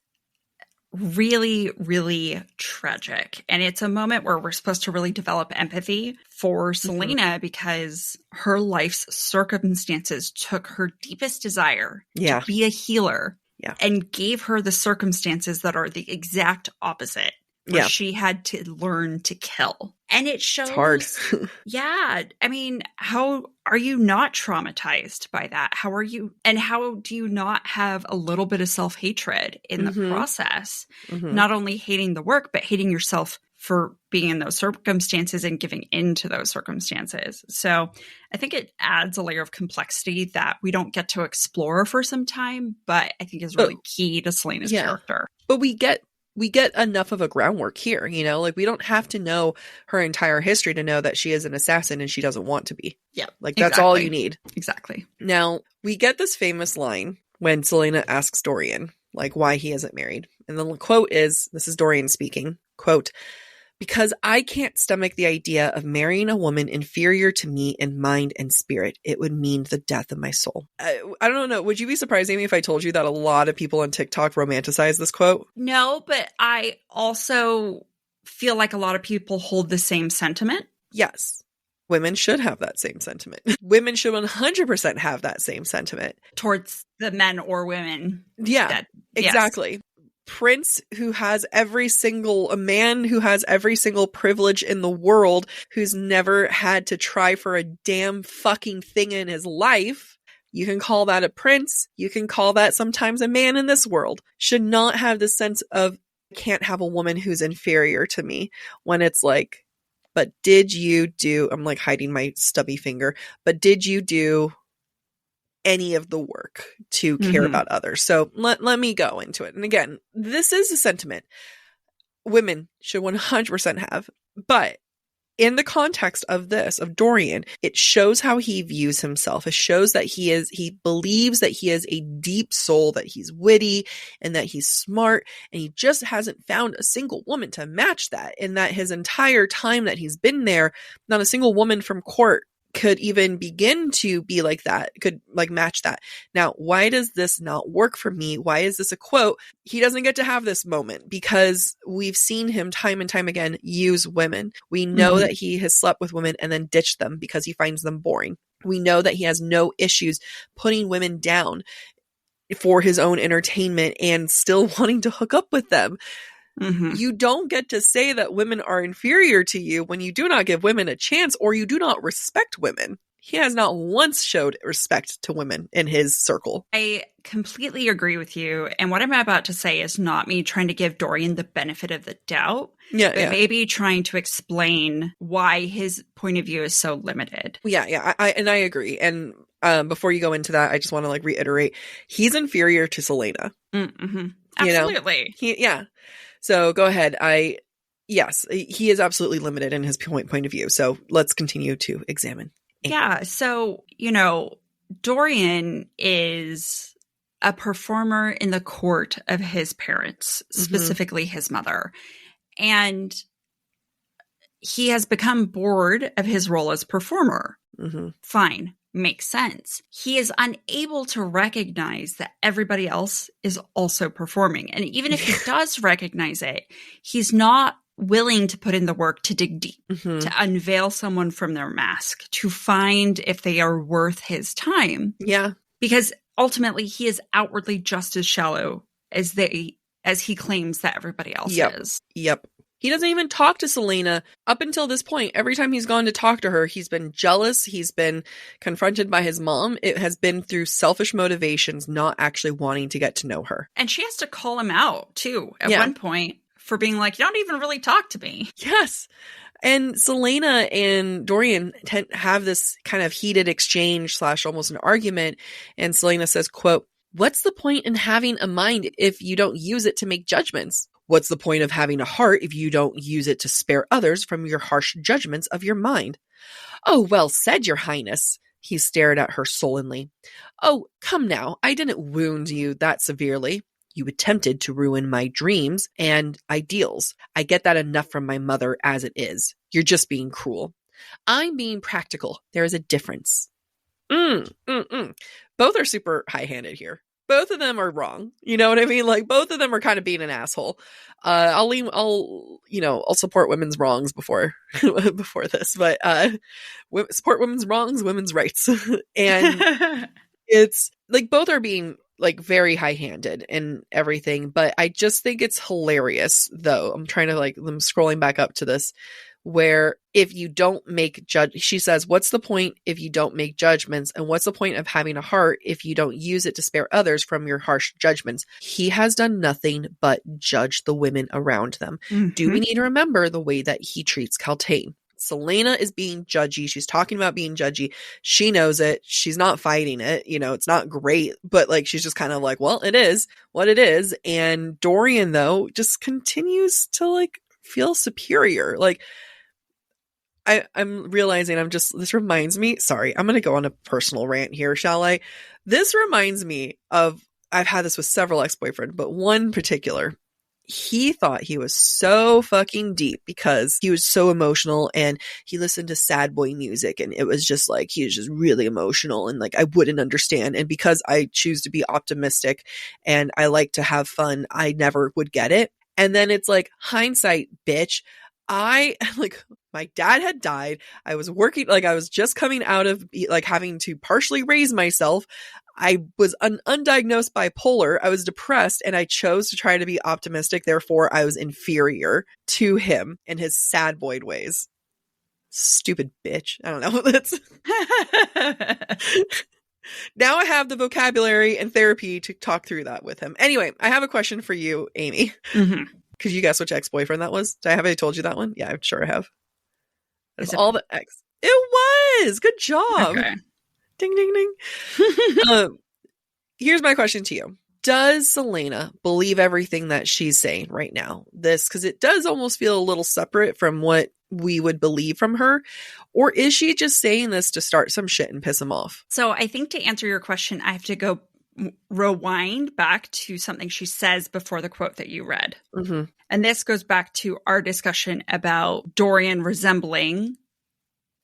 really, really tragic. And it's a moment where we're supposed to really develop empathy for Selena because her life's circumstances took her deepest desire Yeah. to be a healer Yeah. and gave her the circumstances that are the exact opposite. Where Yeah. she had to learn to kill. And it shows. It's hard. Yeah. I mean, how are you not traumatized by that? How do you not have a little bit of self-hatred in the Mhm. process? Mhm. Not only hating the work, but hating yourself for being in those circumstances and giving into those circumstances. So I think it adds a layer of complexity that we don't get to explore for some time, but I think is really key to Selena's character. But we get enough of a groundwork here, you know, like we don't have to know her entire history to know that she is an assassin and she doesn't want to be. Yeah. Like that's all you exactly. need. Exactly. Now, we get this famous line when Selena asks Dorian, like, why he isn't married. And the quote is, this is Dorian speaking, quote, because I can't stomach the idea of marrying a woman inferior to me in mind and spirit. It would mean the death of my soul. I don't know. Would you be surprised, Amy, if I told you that a lot of people on TikTok romanticize this quote? No, but I also feel like a lot of people hold the same sentiment. Yes. Women should have that same sentiment. Women should 100% have that same sentiment. Towards the men or women. Yeah, exactly. Yes. Prince, a man who has every single privilege in the world, who's never had to try for a damn fucking thing in his life. You can call that a prince. You can call that sometimes a man in this world. Should not have the sense of, can't have a woman who's inferior to me, when it's like, but did you do, I'm like hiding my stubby finger, but did you do any of the work to care about others? So let me go into it. And again, this is a sentiment women should 100% have, but in the context of this, of Dorian, it shows how he views himself. It shows that he believes that he has a deep soul, that he's witty and that he's smart, and he just hasn't found a single woman to match that. And that his entire time that he's been there, not a single woman from court could even begin to be like that, could like match that. Now, why does this not work for me? Why is this a quote? He doesn't get to have this moment because we've seen him time and time again use women. We know that he has slept with women and then ditched them because he finds them boring. We know that he has no issues putting women down for his own entertainment and still wanting to hook up with them. You don't get to say that women are inferior to you when you do not give women a chance or you do not respect women. He has not once showed respect to women in his circle. I completely agree with you. And what I'm about to say is not me trying to give Dorian the benefit of the doubt, but maybe trying to explain why his point of view is so limited. I agree. And before you go into that, I just want to like reiterate, he's inferior to Celaena. Absolutely. So go ahead. Yes, he is absolutely limited in his point of view. So let's continue to examine. Yeah. So, Dorian is a performer in the court of his parents, specifically his mother. And he has become bored of his role as performer. Fine. Makes sense. He is unable to recognize that everybody else is also performing. And even if he does recognize it, he's not willing to put in the work to dig deep, to unveil someone from their mask, to find if they are worth his time. Yeah. Because ultimately he is outwardly just as shallow as he claims that everybody else is. Yep. He doesn't even talk to Celaena up until this point. Every time he's gone to talk to her, he's been jealous. He's been confronted by his mom. It has been through selfish motivations, not actually wanting to get to know her. And she has to call him out too at one point for being like, you don't even really talk to me. Yes. And Celaena and Dorian have this kind of heated exchange / almost an argument. And Celaena says, quote, "What's the point in having a mind if you don't use it to make judgments? What's the point of having a heart if you don't use it to spare others from your harsh judgments of your mind?" "Oh, well said, your highness." He stared at her sullenly. "Oh, come now. I didn't wound you that severely. You attempted to ruin my dreams and ideals. I get that enough from my mother as it is. You're just being cruel. I'm being practical. There is a difference." Both are super high-handed here. Both of them are wrong. You know what I mean? Like, both of them are kind of being an asshole. I'll support women's wrongs before this, but support women's wrongs, women's rights. And it's like both are being like very high-handed and everything, but I just think it's hilarious though. I'm scrolling back up to this, where if you don't make she says, "What's the point if you don't make judgments? And what's the point of having a heart if you don't use it to spare others from your harsh judgments?" He has done nothing but judge the women around them. Do we need to remember the way that he treats Kaltain? Celaena is being judgy. She's talking about being judgy. She knows it. She's not fighting it. It's not great, but like, she's just kind of like, well, it is what it is. And Dorian, though, just continues to like feel superior. Like, I'm realizing this reminds me, sorry, I'm going to go on a personal rant here, shall I? This reminds me of, I've had this with several ex-boyfriends, but one particular, he thought he was so fucking deep because he was so emotional and he listened to sad boy music and it was just like, he was just really emotional and like, I wouldn't understand. And because I choose to be optimistic and I like to have fun, I never would get it. And then it's like, hindsight, bitch. My dad had died. I was working, like I was just coming out of like having to partially raise myself. I was undiagnosed bipolar. I was depressed and I chose to try to be optimistic. Therefore, I was inferior to him in his sad boy ways. Stupid bitch. I don't know. That's now I have the vocabulary and therapy to talk through that with him. Anyway, I have a question for you, Amy. Could you guess which ex-boyfriend that was? Did I have I told you that one? Yeah, I'm sure I have. Is all the ex. It was. Good job. Okay. Ding, ding, ding. Here's my question to you. Does Celaena believe everything that she's saying right now? Because it does almost feel a little separate from what we would believe from her. Or is she just saying this to start some shit and piss him off? So I think to answer your question, I have to go rewind back to something she says before the quote that you read. And this goes back to our discussion about Dorian resembling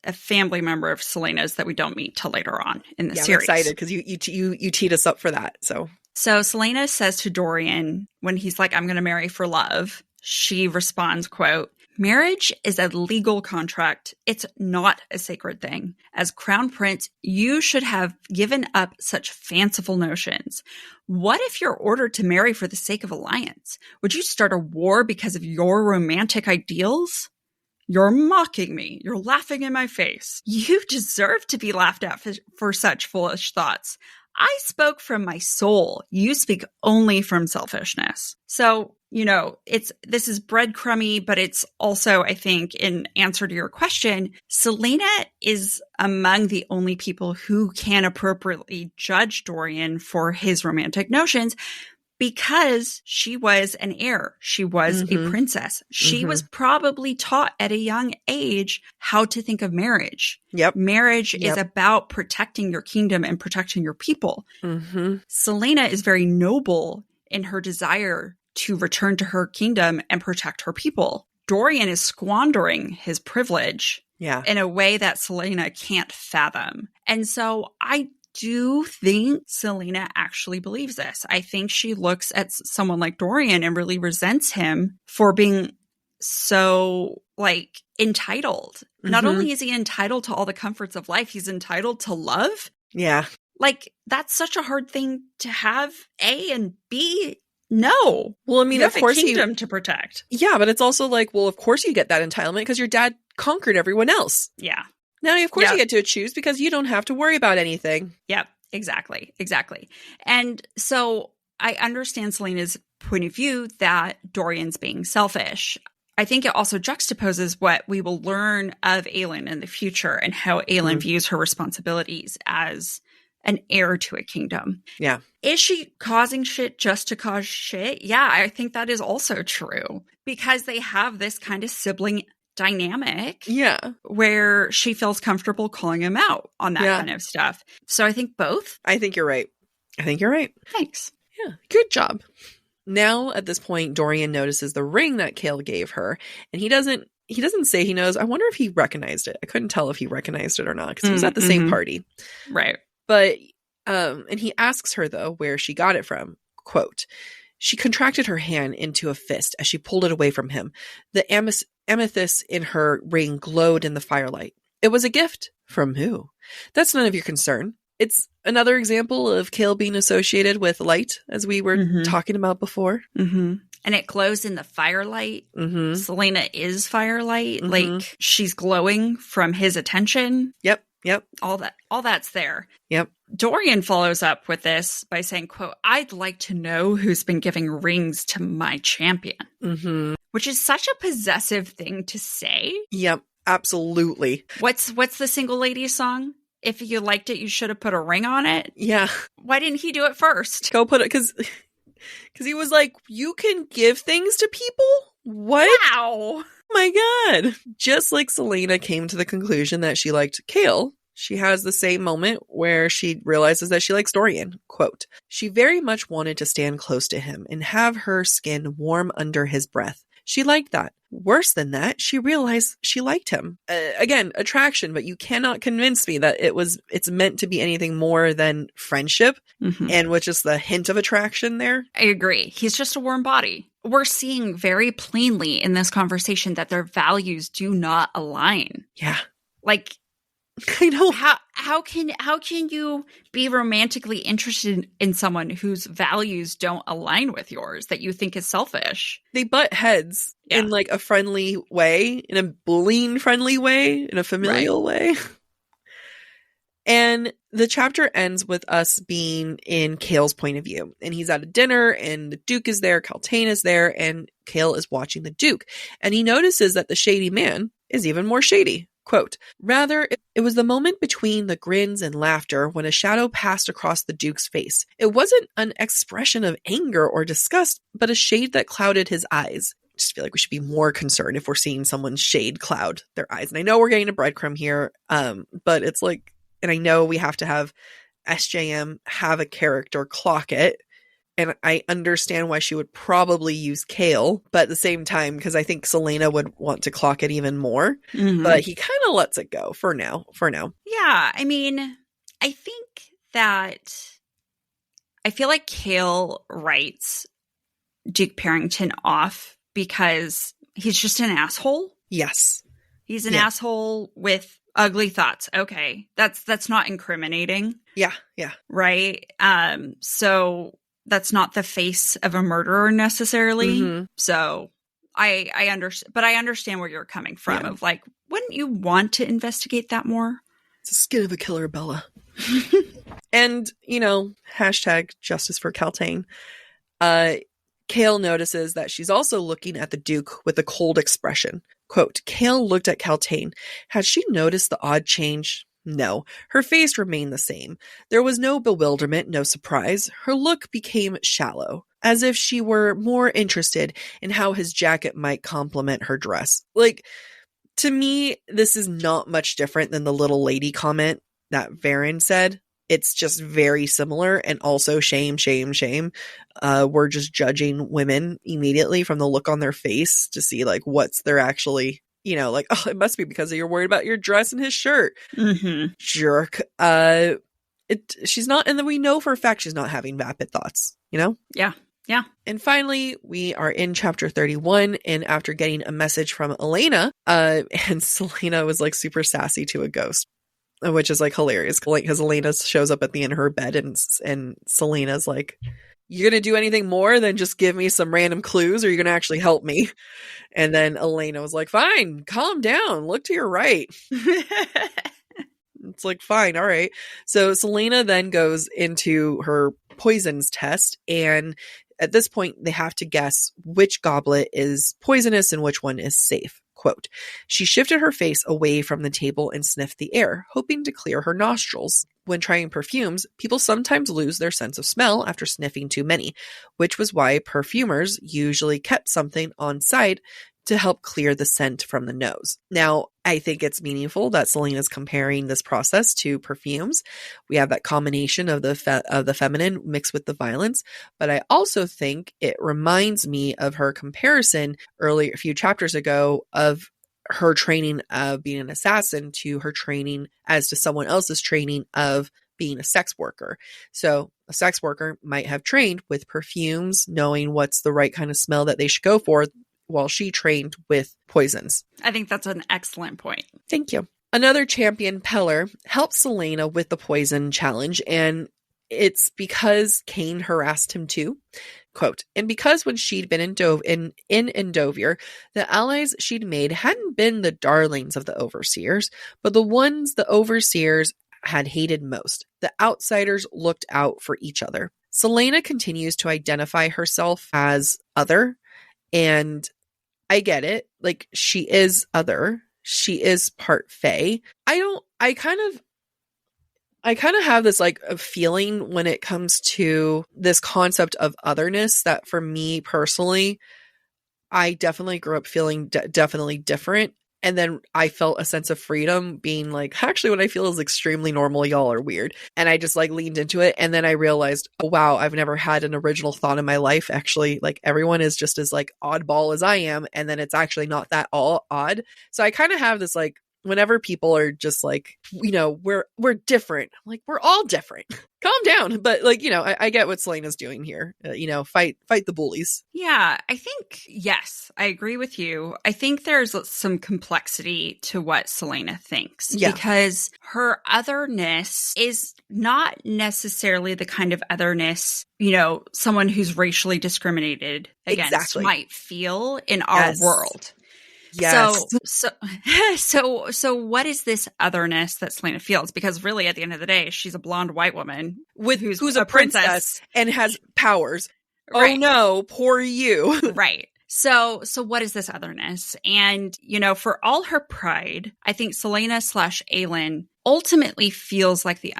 a family member of Celaena's that we don't meet till later on in the series. I'm excited because you teed us up for that. So Celaena says to Dorian when he's like, "I'm going to marry for love," she responds, quote, Marriage is a legal contract. It's not a sacred thing. As crown prince, you should have given up such fanciful notions. What if you're ordered to marry for the sake of alliance? Would you start a war because of your romantic ideals? You're mocking me. You're laughing in my face. You deserve to be laughed at for such foolish thoughts. I spoke from my soul. You speak only from selfishness. So, this is breadcrumby, but it's also, I think, in answer to your question, Selena is among the only people who can appropriately judge Dorian for his romantic notions because she was an heir. She was a princess. She was probably taught at a young age how to think of marriage. Yep. Marriage is about protecting your kingdom and protecting your people. Selena is very noble in her desire to return to her kingdom and protect her people. Dorian is squandering his privilege in a way that Selena can't fathom. And so I do think Selena actually believes this. I think she looks at someone like Dorian and really resents him for being so entitled. Not only is he entitled to all the comforts of life, he's entitled to love. Yeah. That's such a hard thing to have, A, and B, no. Well, I mean, you of course, a kingdom to protect. Yeah, but it's also of course you get that entitlement because your dad conquered everyone else. Yeah. Now, of course, you get to choose because you don't have to worry about anything. Yep, exactly. And so I understand Selena's point of view that Dorian's being selfish. I think it also juxtaposes what we will learn of Aelin in the future and how Aelin views her responsibilities as an heir to a kingdom. Yeah. Is she causing shit just to cause shit? Yeah, I think that is also true because they have this kind of sibling dynamic where she feels comfortable calling him out on that kind of stuff. So I think both. I think you're right. Thanks. Yeah, good job. Now at this point, Dorian notices the ring that Kale gave her, and he doesn't say he knows. I wonder if he recognized it. I couldn't tell if he recognized it or not because he was at the same party. Right. But and he asks her though where she got it from. Quote, she contracted her hand into a fist as she pulled it away from him. The amethyst in her ring glowed in the firelight. It was a gift. From who? That's none of your concern. It's another example of Kale being associated with light, as we were talking about before. And it glows in the firelight. Selena is firelight. She's glowing from his attention. Yep. All that's there. Yep. Dorian follows up with this by saying, quote, I'd like to know who's been giving rings to my champion. Which is such a possessive thing to say. Yep, absolutely. What's the single ladies song? If you liked it, you should have put a ring on it. Yeah. Why didn't he do it first? Go put it, because he was like, you can give things to people? What? Wow. My God. Just like Selena came to the conclusion that she liked Kale, she has the same moment where she realizes that she likes Dorian. Quote, she very much wanted to stand close to him and have her skin warm under his breath. She liked that. Worse than that, she realized she liked him. Again, attraction, but you cannot convince me that it's meant to be anything more than friendship, and with just the hint of attraction there. I agree. He's just a warm body. We're seeing very plainly in this conversation that their values do not align. Yeah. I know. How can you be romantically interested in someone whose values don't align with yours that you think is selfish? They butt heads in a friendly way, in a bullying friendly way, in a familial way. And the chapter ends with us being in Kale's point of view. And he's at a dinner and the Duke is there, Kaltain is there, and Kale is watching the Duke. And he notices that the shady man is even more shady. Quote, rather, it was the moment between the grins and laughter when a shadow passed across the Duke's face. It wasn't an expression of anger or disgust, but a shade that clouded his eyes. I just feel like we should be more concerned if we're seeing someone's shade cloud their eyes. And I know we're getting a breadcrumb here, but it's and I know we have to have SJM have a character clock it. And I understand why she would probably use Kale, but at the same time, because I think Selena would want to clock it even more. But he kind of lets it go for now. Yeah, I mean, I think that I feel like Kale writes Duke Parrington off because He's just an asshole? Yes. He's an asshole with ugly thoughts. Okay. That's not incriminating. Yeah. Right? So that's not the face of a murderer necessarily. Mm-hmm. So I understand, but I understand where you're coming from of like, wouldn't you want to investigate that more? It's a skin of a killer, Bella. And, hashtag justice for Kaltain. Kale notices that she's also looking at the Duke with a cold expression. Quote, Kale looked at Kaltain. Had she noticed the odd change? No. Her face remained the same. There was no bewilderment, no surprise. Her look became shallow, as if she were more interested in how his jacket might complement her dress. Like, to me, this is not much different than the little lady comment that Varen said. It's just very similar, and also shame. We're just judging women immediately from the look on their face to see like what's they're actually, like, oh, it must be because you're worried about your dress and his shirt. Mm-hmm. Jerk. She's not, and then we know for a fact she's not having vapid thoughts, Yeah. And finally, we are in chapter 31, and after getting a message from Elena, and Selena was like super sassy to a ghost, which is like hilarious because Elena shows up at the end of her bed and Selena's like, you're going to do anything more than just give me some random clues, or you're going to actually help me? And then Elena was like, fine, calm down, look to your right. It's like, fine, all right. So Selena then goes into her poisons test, and at this point they have to guess which goblet is poisonous and which one is safe. Quote, she shifted her face away from the table and sniffed the air, hoping to clear her nostrils. When trying perfumes, people sometimes lose their sense of smell after sniffing too many, which was why perfumers usually kept something on site to help clear the scent from the nose. Now, I think it's meaningful that Selena's comparing this process to perfumes. We have that combination of the feminine mixed with the violence, but I also think it reminds me of her comparison a few chapters ago of her training of being an assassin to her training as to someone else's training of being a sex worker. So a sex worker might have trained with perfumes, knowing what's the right kind of smell that they should go for, while she trained with poisons. I think that's an excellent point. Thank you. Another champion, Peller, helps Selena with the poison challenge, and it's because Cain harassed him too. Quote, and because when she'd been in Endovir, the allies she'd made hadn't been the darlings of the overseers, but the ones the overseers had hated most. The outsiders looked out for each other. Selena continues to identify herself as other, and I get it. Like, she is other. She is part Fae. I kind of have this like a feeling when it comes to this concept of otherness that for me personally, I definitely grew up feeling definitely different. And then I felt a sense of freedom being like, actually what I feel is extremely normal. Y'all are weird. And I just like leaned into it. And then I realized, oh, wow, I've never had an original thought in my life. Actually, like everyone is just as like oddball as I am. And then it's actually not that all odd. So I kind of have this like, whenever people are just like, we're different. I'm like, we're all different. Calm down. But like, I get what Selena's doing here. Fight the bullies. Yeah, I think, yes, I agree with you. I think there's some complexity to what Selena thinks. Yeah. Because her otherness is not necessarily the kind of otherness, someone who's racially discriminated against might feel in our world. Yes. So what is this otherness that Selena feels? Because really, at the end of the day, she's a blonde white woman who's a princess and has powers. Right. Oh no, poor you. Right. So what is this otherness? And, for all her pride, I think Selena / Aelin ultimately feels like the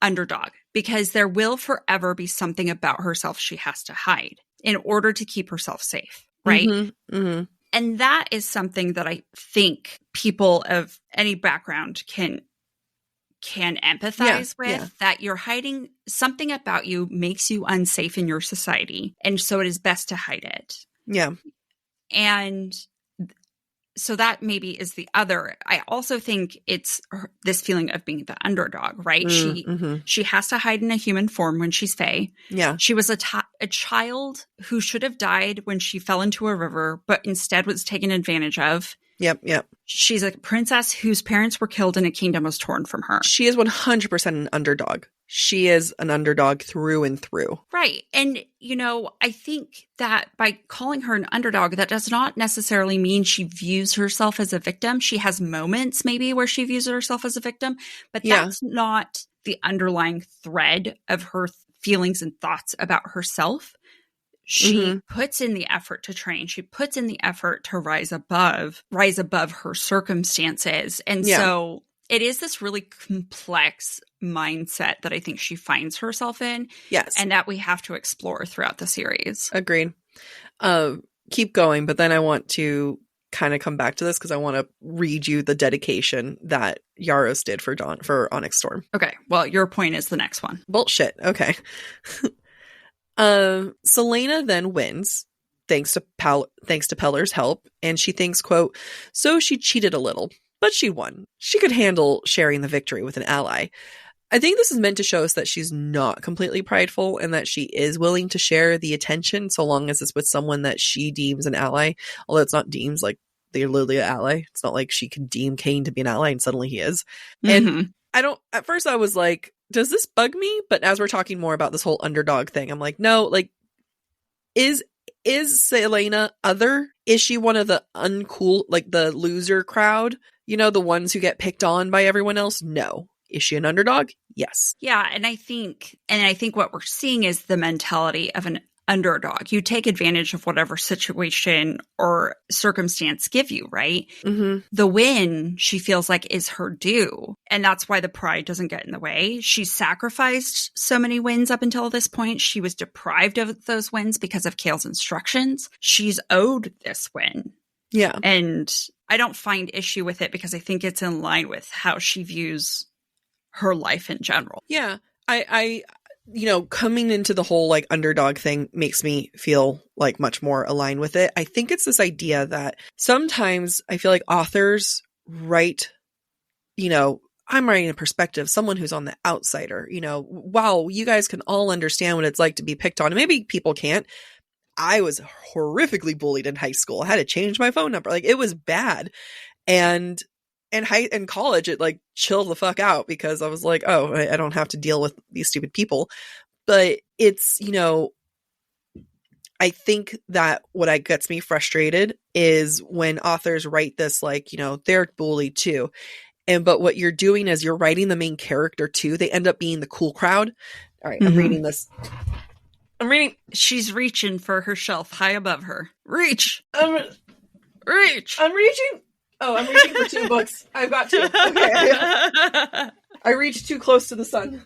underdog, because there will forever be something about herself she has to hide in order to keep herself safe. Right. Mm-hmm. Mm-hmm. And that is something that I think people of any background can empathize with, that you're hiding something about you makes you unsafe in your society. And so it is best to hide it. Yeah. And so that maybe is the other. I also think it's this feeling of being the underdog, right? She has to hide in a human form when she's Fae. Yeah. She was a child who should have died when she fell into a river, but instead was taken advantage of. Yep. She's a princess whose parents were killed and a kingdom was torn from her. She is 100% an underdog. She is an underdog through and through. Right. And, I think that by calling her an underdog, that does not necessarily mean she views herself as a victim. She has moments maybe where she views herself as a victim, but that's not the underlying thread of her feelings and thoughts about herself. She puts in the effort to train. She puts in the effort to rise above her circumstances. And so it is this really complex mindset that I think she finds herself in. Yes. And that we have to explore throughout the series. Agreed. Keep going, but then I want to kind of come back to this because I want to read you the dedication that Yaros did for Onyx Storm. Okay. Well, your point is the next one. Bullshit. Okay. Selena then wins thanks to Peller's help, and she thinks, quote, "So she cheated a little, but she won. She could handle sharing the victory with an ally." I think this is meant to show us that she's not completely prideful and that she is willing to share the attention so long as it's with someone that she deems an ally. Although it's not deems, like they're literally an ally. It's not like she can deem Cain to be an ally and suddenly he is. And at first I was like, does this bug me? But as we're talking more about this whole underdog thing, I'm like, no, like, is Selena other? Is she one of the uncool, like the loser crowd? The ones who get picked on by everyone else? No. Is she an underdog? Yes. Yeah, and I think what we're seeing is the mentality of an underdog. You take advantage of whatever situation or circumstance give you, right? The win, she feels like, is her due. And that's why the pride doesn't get in the way. She sacrificed so many wins up until this point. She was deprived of those wins because of Kale's instructions. She's owed this win. Yeah. And I don't find issue with it because I think it's in line with how she views her life in general. Yeah. I coming into the whole like underdog thing makes me feel like much more aligned with it. I think it's this idea that sometimes I feel like authors write, I'm writing a perspective, someone who's on the outsider, wow, you guys can all understand what it's like to be picked on. And maybe people can't. I was horrifically bullied in high school. I had to change my phone number. Like, it was bad. And in college, it like chilled the fuck out because I was like, oh, I don't have to deal with these stupid people. But it's, I think that what gets me frustrated is when authors write this, like, they're bullied too. But what you're doing is you're writing the main character too. They end up being the cool crowd. All right, I'm reading this. She's reaching for her shelf high above her. Reach. Reach. I'm reaching. Oh, I'm reaching for 2 books. I've got 2. Okay. I reached too close to the sun.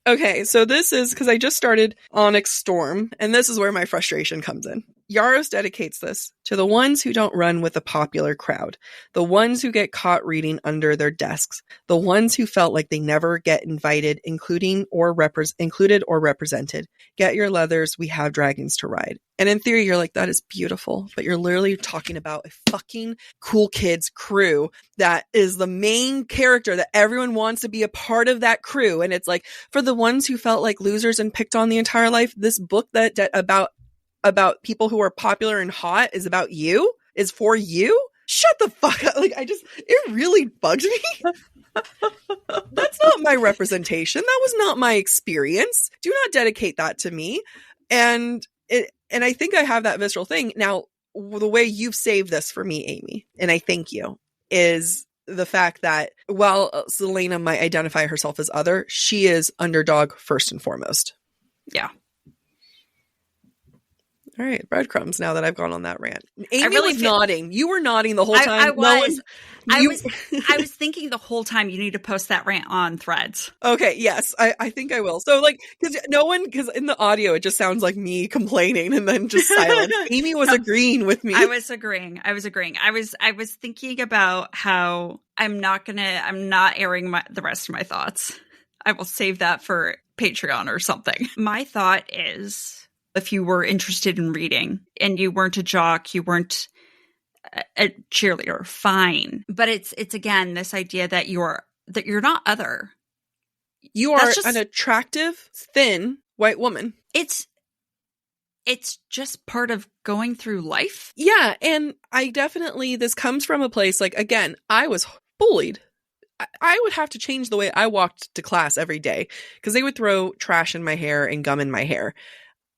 Okay, so this is because I just started Onyx Storm, and this is where my frustration comes in. Yaros dedicates this to the ones who don't run with the popular crowd, the ones who get caught reading under their desks, the ones who felt like they never get invited, included or represented. Get your leathers, we have dragons to ride. And in theory, you're like, that is beautiful, but you're literally talking about a fucking cool kids crew that is the main character that everyone wants to be a part of that crew. And it's like, for the ones who felt like losers and picked on the entire life, this book that about people who are popular and hot is for you? Shut the fuck up. Like, it really bugs me. That's not my representation. That was not my experience. Do not dedicate that to me. And I think I have that visceral thing. Now, the way you've saved this for me, Amy, and I thank you, is the fact that while Selena might identify herself as other, she is underdog first and foremost. Yeah. All right, breadcrumbs now that I've gone on that rant. Amy was nodding. You were nodding the whole time. I was. I was thinking the whole time you need to post that rant on Threads. Okay, yes, I think I will. So, like, because in the audio, it just sounds like me complaining and then just silence. Amy was agreeing with me. I was agreeing. I was thinking about how I'm not airing the rest of my thoughts. I will save that for Patreon or something. My thought is, if you were interested in reading and you weren't a jock, you weren't a cheerleader, fine. But it's again this idea that you're not other. You are an attractive, thin white woman. It's just part of going through life. Yeah, and this comes from a place, like, again, I was bullied. I would have to change the way I walked to class every day because they would throw trash in my hair and gum in my hair.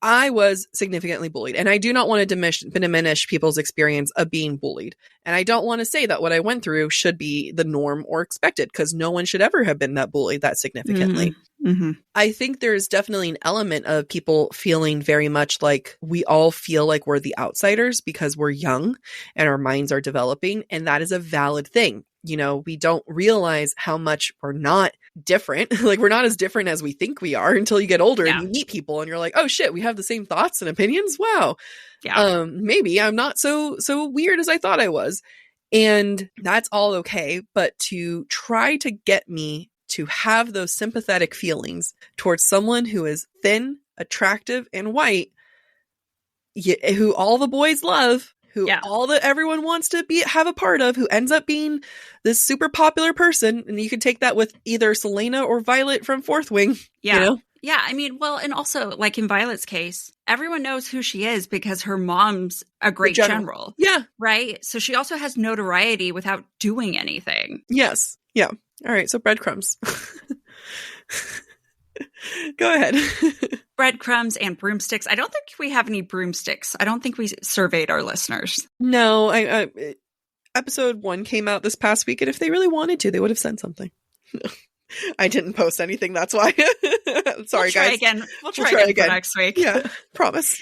I was significantly bullied, and I do not want to diminish people's experience of being bullied. And I don't want to say that what I went through should be the norm or expected, because no one should ever have been that bullied that significantly. Mm-hmm. I think there's definitely an element of people feeling very much like we all feel like we're the outsiders because we're young and our minds are developing, and that is a valid thing. You know, we don't realize how much we're not different. Like, we're not as different as we think we are until you get older and you meet people and you're like, oh shit, we have the same thoughts and opinions. Wow. Yeah. Maybe I'm not so weird as I thought I was. And that's all okay. But to try to get me to have those sympathetic feelings towards someone who is thin, attractive, and white, who all the boys love, who everyone wants to have a part of, who ends up being this super popular person. And you can take that with either Selena or Violet from Fourth Wing. Yeah. You know? Yeah. I mean, well, and also, like in Violet's case, everyone knows who she is because her mom's a great general. Yeah. Right? So she also has notoriety without doing anything. Yes. Yeah. All right. So breadcrumbs. Go ahead. Breadcrumbs and broomsticks. I don't think we have any broomsticks. I don't think we surveyed our listeners. No, episode 1 came out this past week, and if they really wanted to, they would have sent something. I didn't post anything, that's why. Sorry, guys. We'll try again for next week. Yeah, promise.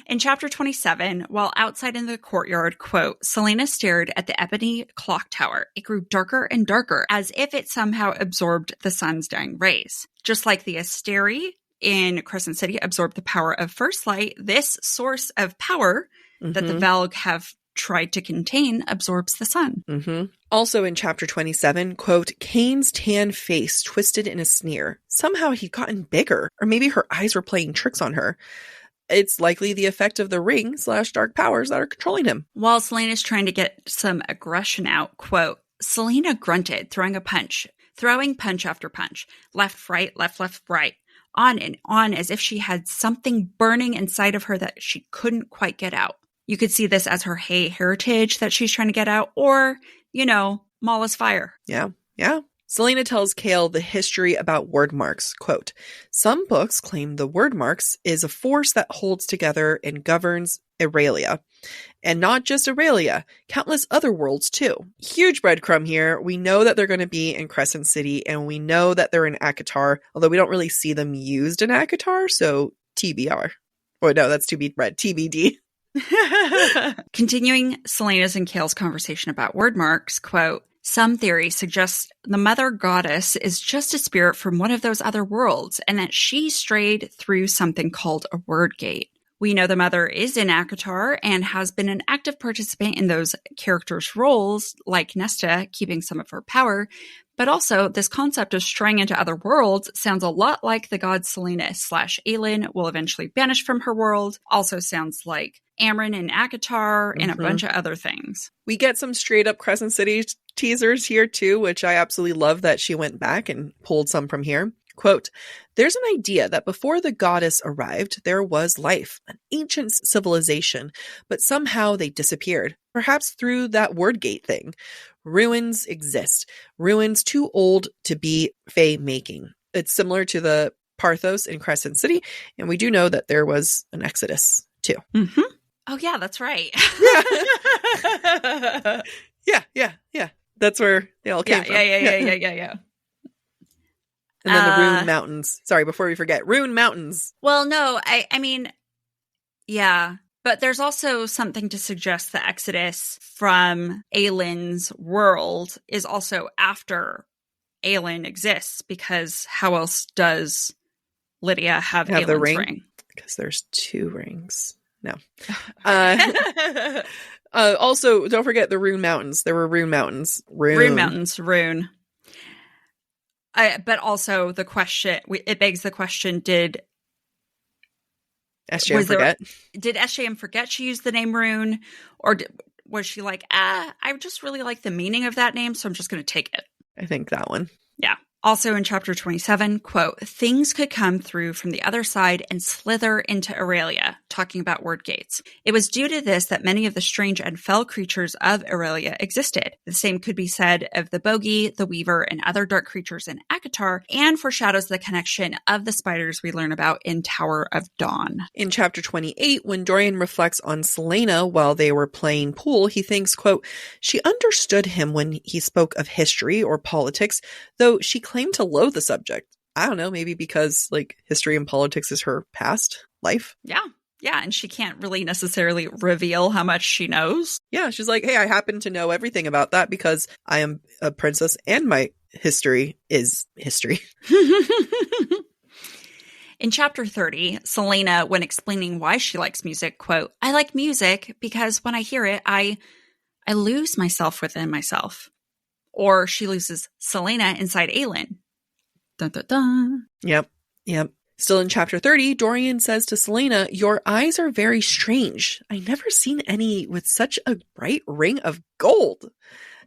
In chapter 27, while outside in the courtyard, quote, Selena stared at the ebony clock tower. It grew darker and darker, as if it somehow absorbed the sun's dying rays. Just like the Asteri in Crescent City absorbed the power of first light, this source of power that the Valg have tried to contain absorbs the sun. Mm-hmm. Also in chapter 27, quote, Kane's tan face twisted in a sneer. Somehow he'd gotten bigger, or maybe her eyes were playing tricks on her. It's likely the effect of the ring/dark powers that are controlling him. While Selena's trying to get some aggression out, quote, Selena grunted, throwing punch after punch, left, right, on and on, as if she had something burning inside of her that she couldn't quite get out. You could see this as her heritage that she's trying to get out, or, Maas' fire. Yeah. Selena tells Kale the history about word marks. Quote, some books claim the word marks is a force that holds together and governs Aurelia. And not just Aurelia, countless other worlds too. Huge breadcrumb here. We know that they're going to be in Crescent City, and we know that they're in Akatar, although we don't really see them used in Akatar, so TBR. Oh, no, that's to be read. TBD. Continuing Selena's and Kale's conversation about word marks, quote, some theories suggest the mother goddess is just a spirit from one of those other worlds, and that she strayed through something called a word gate. We know the mother is in Akatar and has been an active participant in those characters' roles, like Nesta keeping some of her power, but also this concept of straying into other worlds sounds a lot like the god Selena/Aelin will eventually banish from her world. Also sounds like Amryn in Akatar and a bunch of other things. We get some straight up Crescent City teasers here too, which I absolutely love that she went back and pulled some from here. Quote, there's an idea that before the goddess arrived, there was life, an ancient civilization, but somehow they disappeared, perhaps through that word gate thing. Ruins exist, ruins too old to be Fae making. It's similar to the Parthos in Crescent City, and we do know that there was an Exodus too. Mm-hmm. Oh yeah, that's right. Yeah. That's where they all came from. Yeah. And then the Rune Mountains. Sorry, before we forget, Rune Mountains. Well, no, I mean, yeah. But there's also something to suggest the Exodus from Aelin's world is also after Aelin exists, because how else does Lydia have Aelin's ring? Because there's 2 rings. No. Also, don't forget the Rune Mountains. There were Rune Mountains. Rune. But also the question, it begs the question, did SJM forget? Did SJM forget she used the name Rune? Or was she like, I just really like the meaning of that name, so I'm just going to take it? I think that one. Yeah. Also in chapter 27, quote, things could come through from the other side and slither into Aurelia, talking about word gates. It was due to this that many of the strange and fell creatures of Aurelia existed. The same could be said of the Bogey, the Weaver, and other dark creatures in Akatar, and foreshadows the connection of the spiders we learn about in Tower of Dawn. In chapter 28, when Dorian reflects on Selena while they were playing pool, he thinks, quote, she understood him when he spoke of history or politics, though she claimed to loathe the subject. I don't know, maybe because like history and politics is her past life. Yeah. Yeah. And she can't really necessarily reveal how much she knows. Yeah. She's like, hey, I happen to know everything about that because I am a princess and my history is history. In chapter 30, Selena, when explaining why she likes music, quote, I like music because when I hear it, I lose myself within myself. Or she loses Selena inside Aelin. Dun, dun, dun. Yep. Still in chapter 30, Dorian says to Selena, your eyes are very strange. I never seen any with such a bright ring of gold.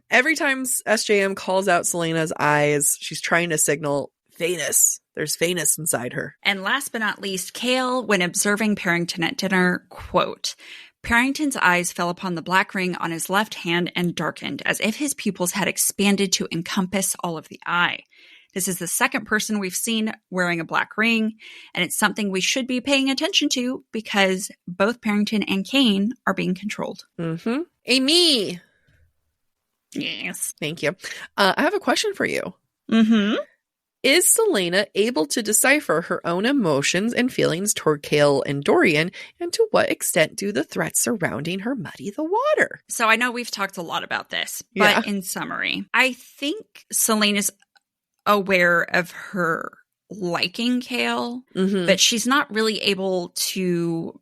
Every time SJM calls out Selena's eyes, she's trying to signal Venus. There's Venus inside her. And last but not least, Kale, when observing Parrington at dinner, quote, Parrington's eyes fell upon the black ring on his left hand and darkened, as if his pupils had expanded to encompass all of the eye. This is the second person we've seen wearing a black ring, and it's something we should be paying attention to because both Parrington and Kane are being controlled. Mm-hmm. Amy! Yes. Thank you. I have a question for you. Mm-hmm. Is Selena able to decipher her own emotions and feelings toward Kale and Dorian, and to what extent do the threats surrounding her muddy the water? So I know we've talked a lot about this, but Yeah. in summary, I think Selena's aware of her liking Kale, Mm-hmm. but she's not really able to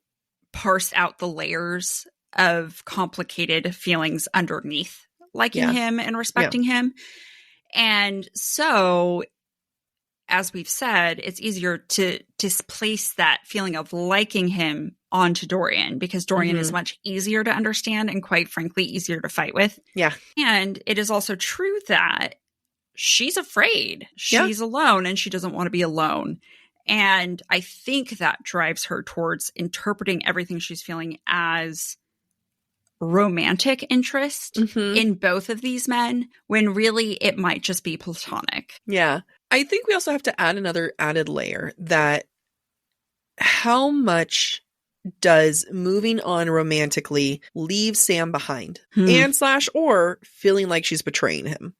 parse out the layers of complicated feelings underneath liking him and respecting him. And so, as we've said, it's easier to displace that feeling of liking him onto Dorian because Dorian is much easier to understand and quite frankly easier to fight with. Yeah. And it is also true that she's afraid. She's alone and she doesn't want to be alone. And I think that drives her towards interpreting everything she's feeling as romantic interest in both of these men when really it might just be platonic. Yeah. I think we also have to add another added layer that how much does moving on romantically leave Sam behind and / or feeling like she's betraying him?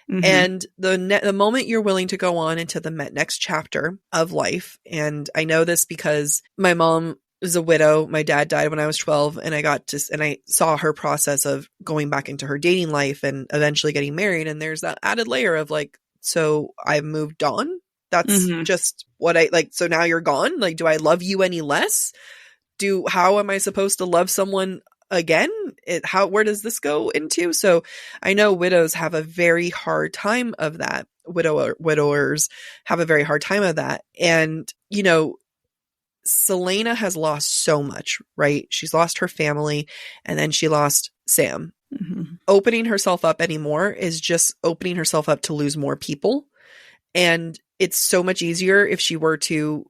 And the moment you're willing to go on into the next chapter of life, and I know this because my mom is a widow. My dad died when I was 12, and I saw her process of going back into her dating life and eventually getting married. And there's that added layer of like, so I've moved on. That's just what I like. So now you're gone. Like, do I love you any less? How am I supposed to love someone again? Where does this go into? So I know widows have a very hard time of that. Widowers have a very hard time of that. And, you know, Selena has lost so much, right? She's lost her family and then she lost Sam. Opening herself up anymore is just opening herself up to lose more people. And it's so much easier if she were to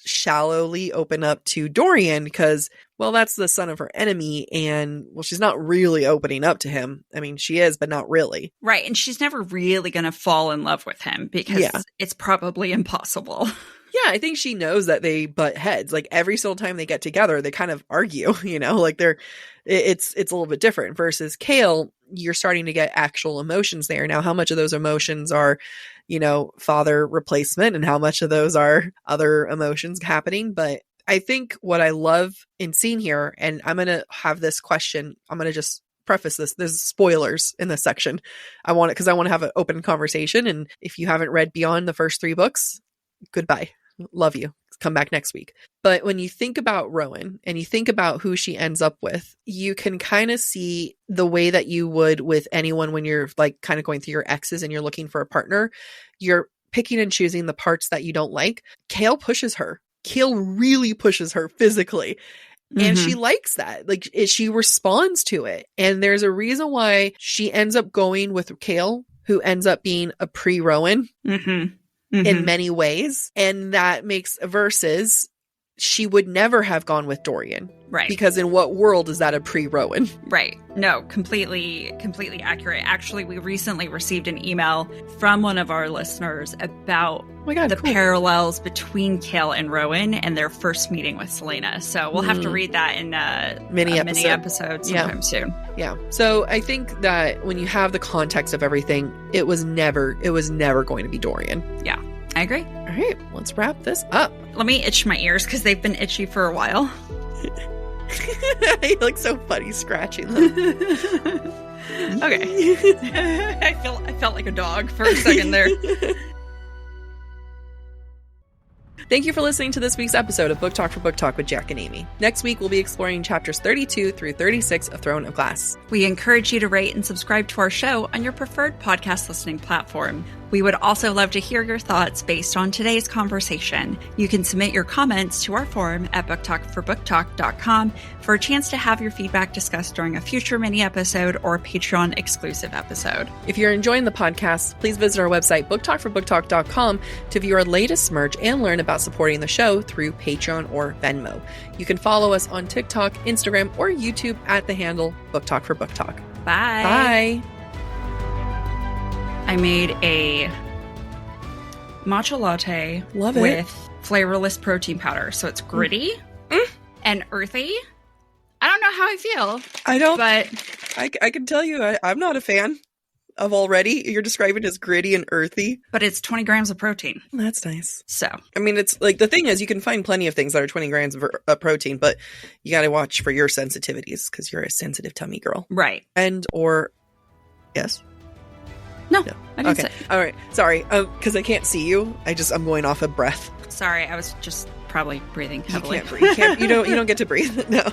shallowly open up to Dorian because, well, that's the son of her enemy. And, well, she's not really opening up to him. I mean, she is, but not really. Right. And she's never really going to fall in love with him because it's probably impossible. Yeah, I think she knows that they butt heads. Like every single time they get together, they kind of argue, you know, like it's a little bit different versus Kale. You're starting to get actual emotions there. Now, how much of those emotions are, you know, father replacement and how much of those are other emotions happening? But I think what I love in seeing here, and I'm going to have this question, I'm going to just preface this. There's spoilers in this section. I want to have an open conversation. And if you haven't read beyond the first 3 books, goodbye. Love you. Come back next week. But when you think about Rowan and you think about who she ends up with, you can kind of see the way that you would with anyone when you're like kind of going through your exes and you're looking for a partner. You're picking and choosing the parts that you don't like. Kale pushes her. Kale really pushes her physically. And she likes that. Like, she responds to it. And there's a reason why she ends up going with Kale, who ends up being a pre-Rowan in many ways. And that makes versus she would never have gone with Dorian. Right. Because in what world is that a pre-Rowan? Right. No, completely accurate. Actually, we recently received an email from one of our listeners about parallels between Kale and Rowan and their first meeting with Selena. So we'll have to read that in a mini episode sometime soon. Yeah. So I think that when you have the context of everything, it was never going to be Dorian. Yeah, I agree. All right, let's wrap this up. Let me itch my ears because they've been itchy for a while. You look so funny scratching them. Okay. I felt like a dog for a second there. Thank you for listening to this week's episode of Book Talk for Book Talk with Jac and Amy. Next week, we'll be exploring chapters 32 through 36 of Throne of Glass. We encourage you to rate and subscribe to our show on your preferred podcast listening platform. We would also love to hear your thoughts based on today's conversation. You can submit your comments to our forum at booktalkforbooktalk.com for a chance to have your feedback discussed during a future mini episode or Patreon exclusive episode. If you're enjoying the podcast, please visit our website, booktalkforbooktalk.com, to view our latest merch and learn about supporting the show through Patreon or Venmo. You can follow us on TikTok, Instagram, or YouTube at the handle Book Talk for Book Talk. Bye. Bye. I made a matcha latte with flavorless protein powder. So it's gritty and earthy. I don't know how I feel. I don't. But I can tell you, I'm not a fan of already. You're describing it as gritty and earthy. But it's 20 grams of protein. That's nice. So. I mean, it's like, the thing is, you can find plenty of things that are 20 grams of protein, but you got to watch for your sensitivities because you're a sensitive tummy girl. Right. Yes? No. I didn't say. All right. Sorry. Because I can't see you. I'm going off of breath. Sorry. I was just probably breathing heavily. You can't breathe. You don't get to breathe. No.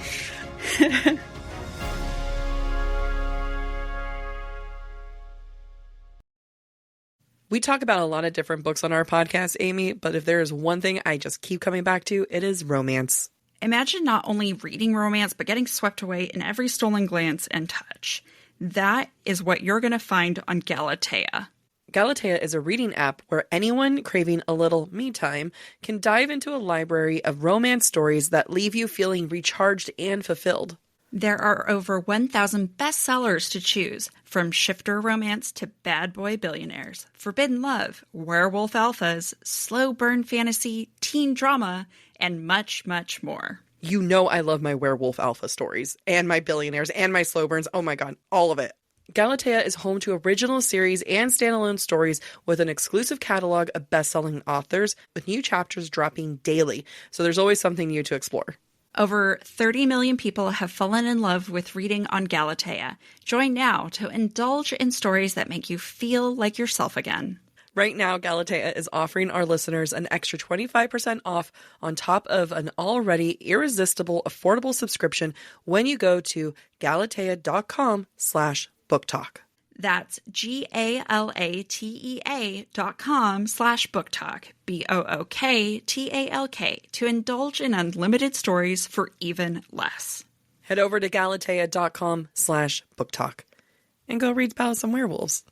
We talk about a lot of different books on our podcast, Amy, but if there is one thing I just keep coming back to, it is romance. Imagine not only reading romance, but getting swept away in every stolen glance and touch. That is what you're going to find on Galatea. Galatea is a reading app where anyone craving a little me time can dive into a library of romance stories that leave you feeling recharged and fulfilled. There are over 1,000 bestsellers to choose, from shifter romance to bad boy billionaires, forbidden love, werewolf alphas, slow burn fantasy, teen drama, and much, much more. You know I love my werewolf alpha stories, and my billionaires, and my slow burns. Oh my god, all of it. Galatea is home to original series and standalone stories with an exclusive catalog of best-selling authors, with new chapters dropping daily, so there's always something new to explore. Over 30 million people have fallen in love with reading on Galatea. Join now to indulge in stories that make you feel like yourself again. Right now, Galatea is offering our listeners an extra 25% off on top of an already irresistible, affordable subscription when you go to galatea.com/booktalk. That's GALATEA.com/booktalk, BOOKTALK, to indulge in unlimited stories for even less. Head over to galatea.com/booktalk and go read about some werewolves.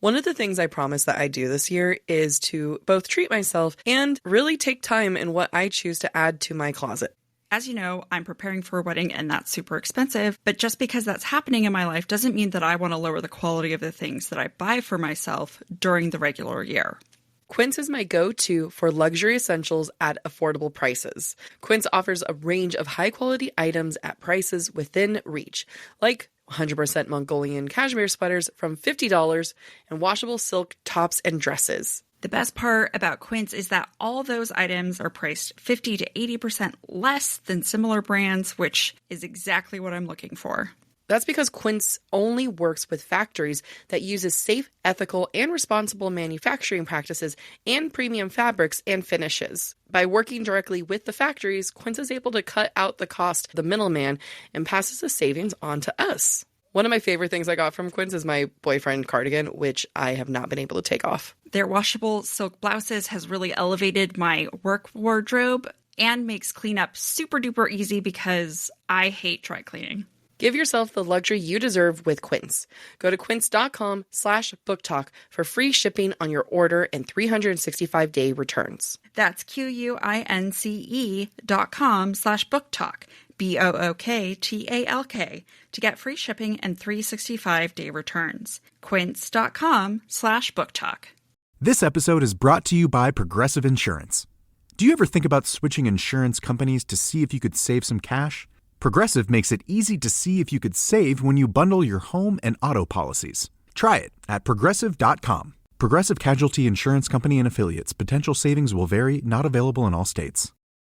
One of the things I promise that I do this year is to both treat myself and really take time in what I choose to add to my closet. As you know, I'm preparing for a wedding and that's super expensive, but just because that's happening in my life doesn't mean that I want to lower the quality of the things that I buy for myself during the regular year. Quince is my go-to for luxury essentials at affordable prices. Quince offers a range of high-quality items at prices within reach, like 100% Mongolian cashmere sweaters from $50 and washable silk tops and dresses. The best part about Quince is that all those items are priced 50 to 80% less than similar brands, which is exactly what I'm looking for. That's because Quince only works with factories that uses safe, ethical, and responsible manufacturing practices and premium fabrics and finishes. By working directly with the factories, Quince is able to cut out the cost of the middleman and passes the savings on to us. One of my favorite things I got from Quince is my boyfriend cardigan, which I have not been able to take off. Their washable silk blouses has really elevated my work wardrobe. and makes cleanup super duper easy because I hate dry cleaning. Give yourself the luxury you deserve with Quince. Go to quince.com/booktalk for free shipping on your order and 365-day returns. That's QUINCE.com/booktalk, BOOKTALK, to get free shipping and 365-day returns. Quince.com/booktalk. This episode is brought to you by Progressive Insurance. Do you ever think about switching insurance companies to see if you could save some cash? Progressive makes it easy to see if you could save when you bundle your home and auto policies. Try it at Progressive.com. Progressive Casualty Insurance Company and Affiliates. Potential savings will vary, not available in all states.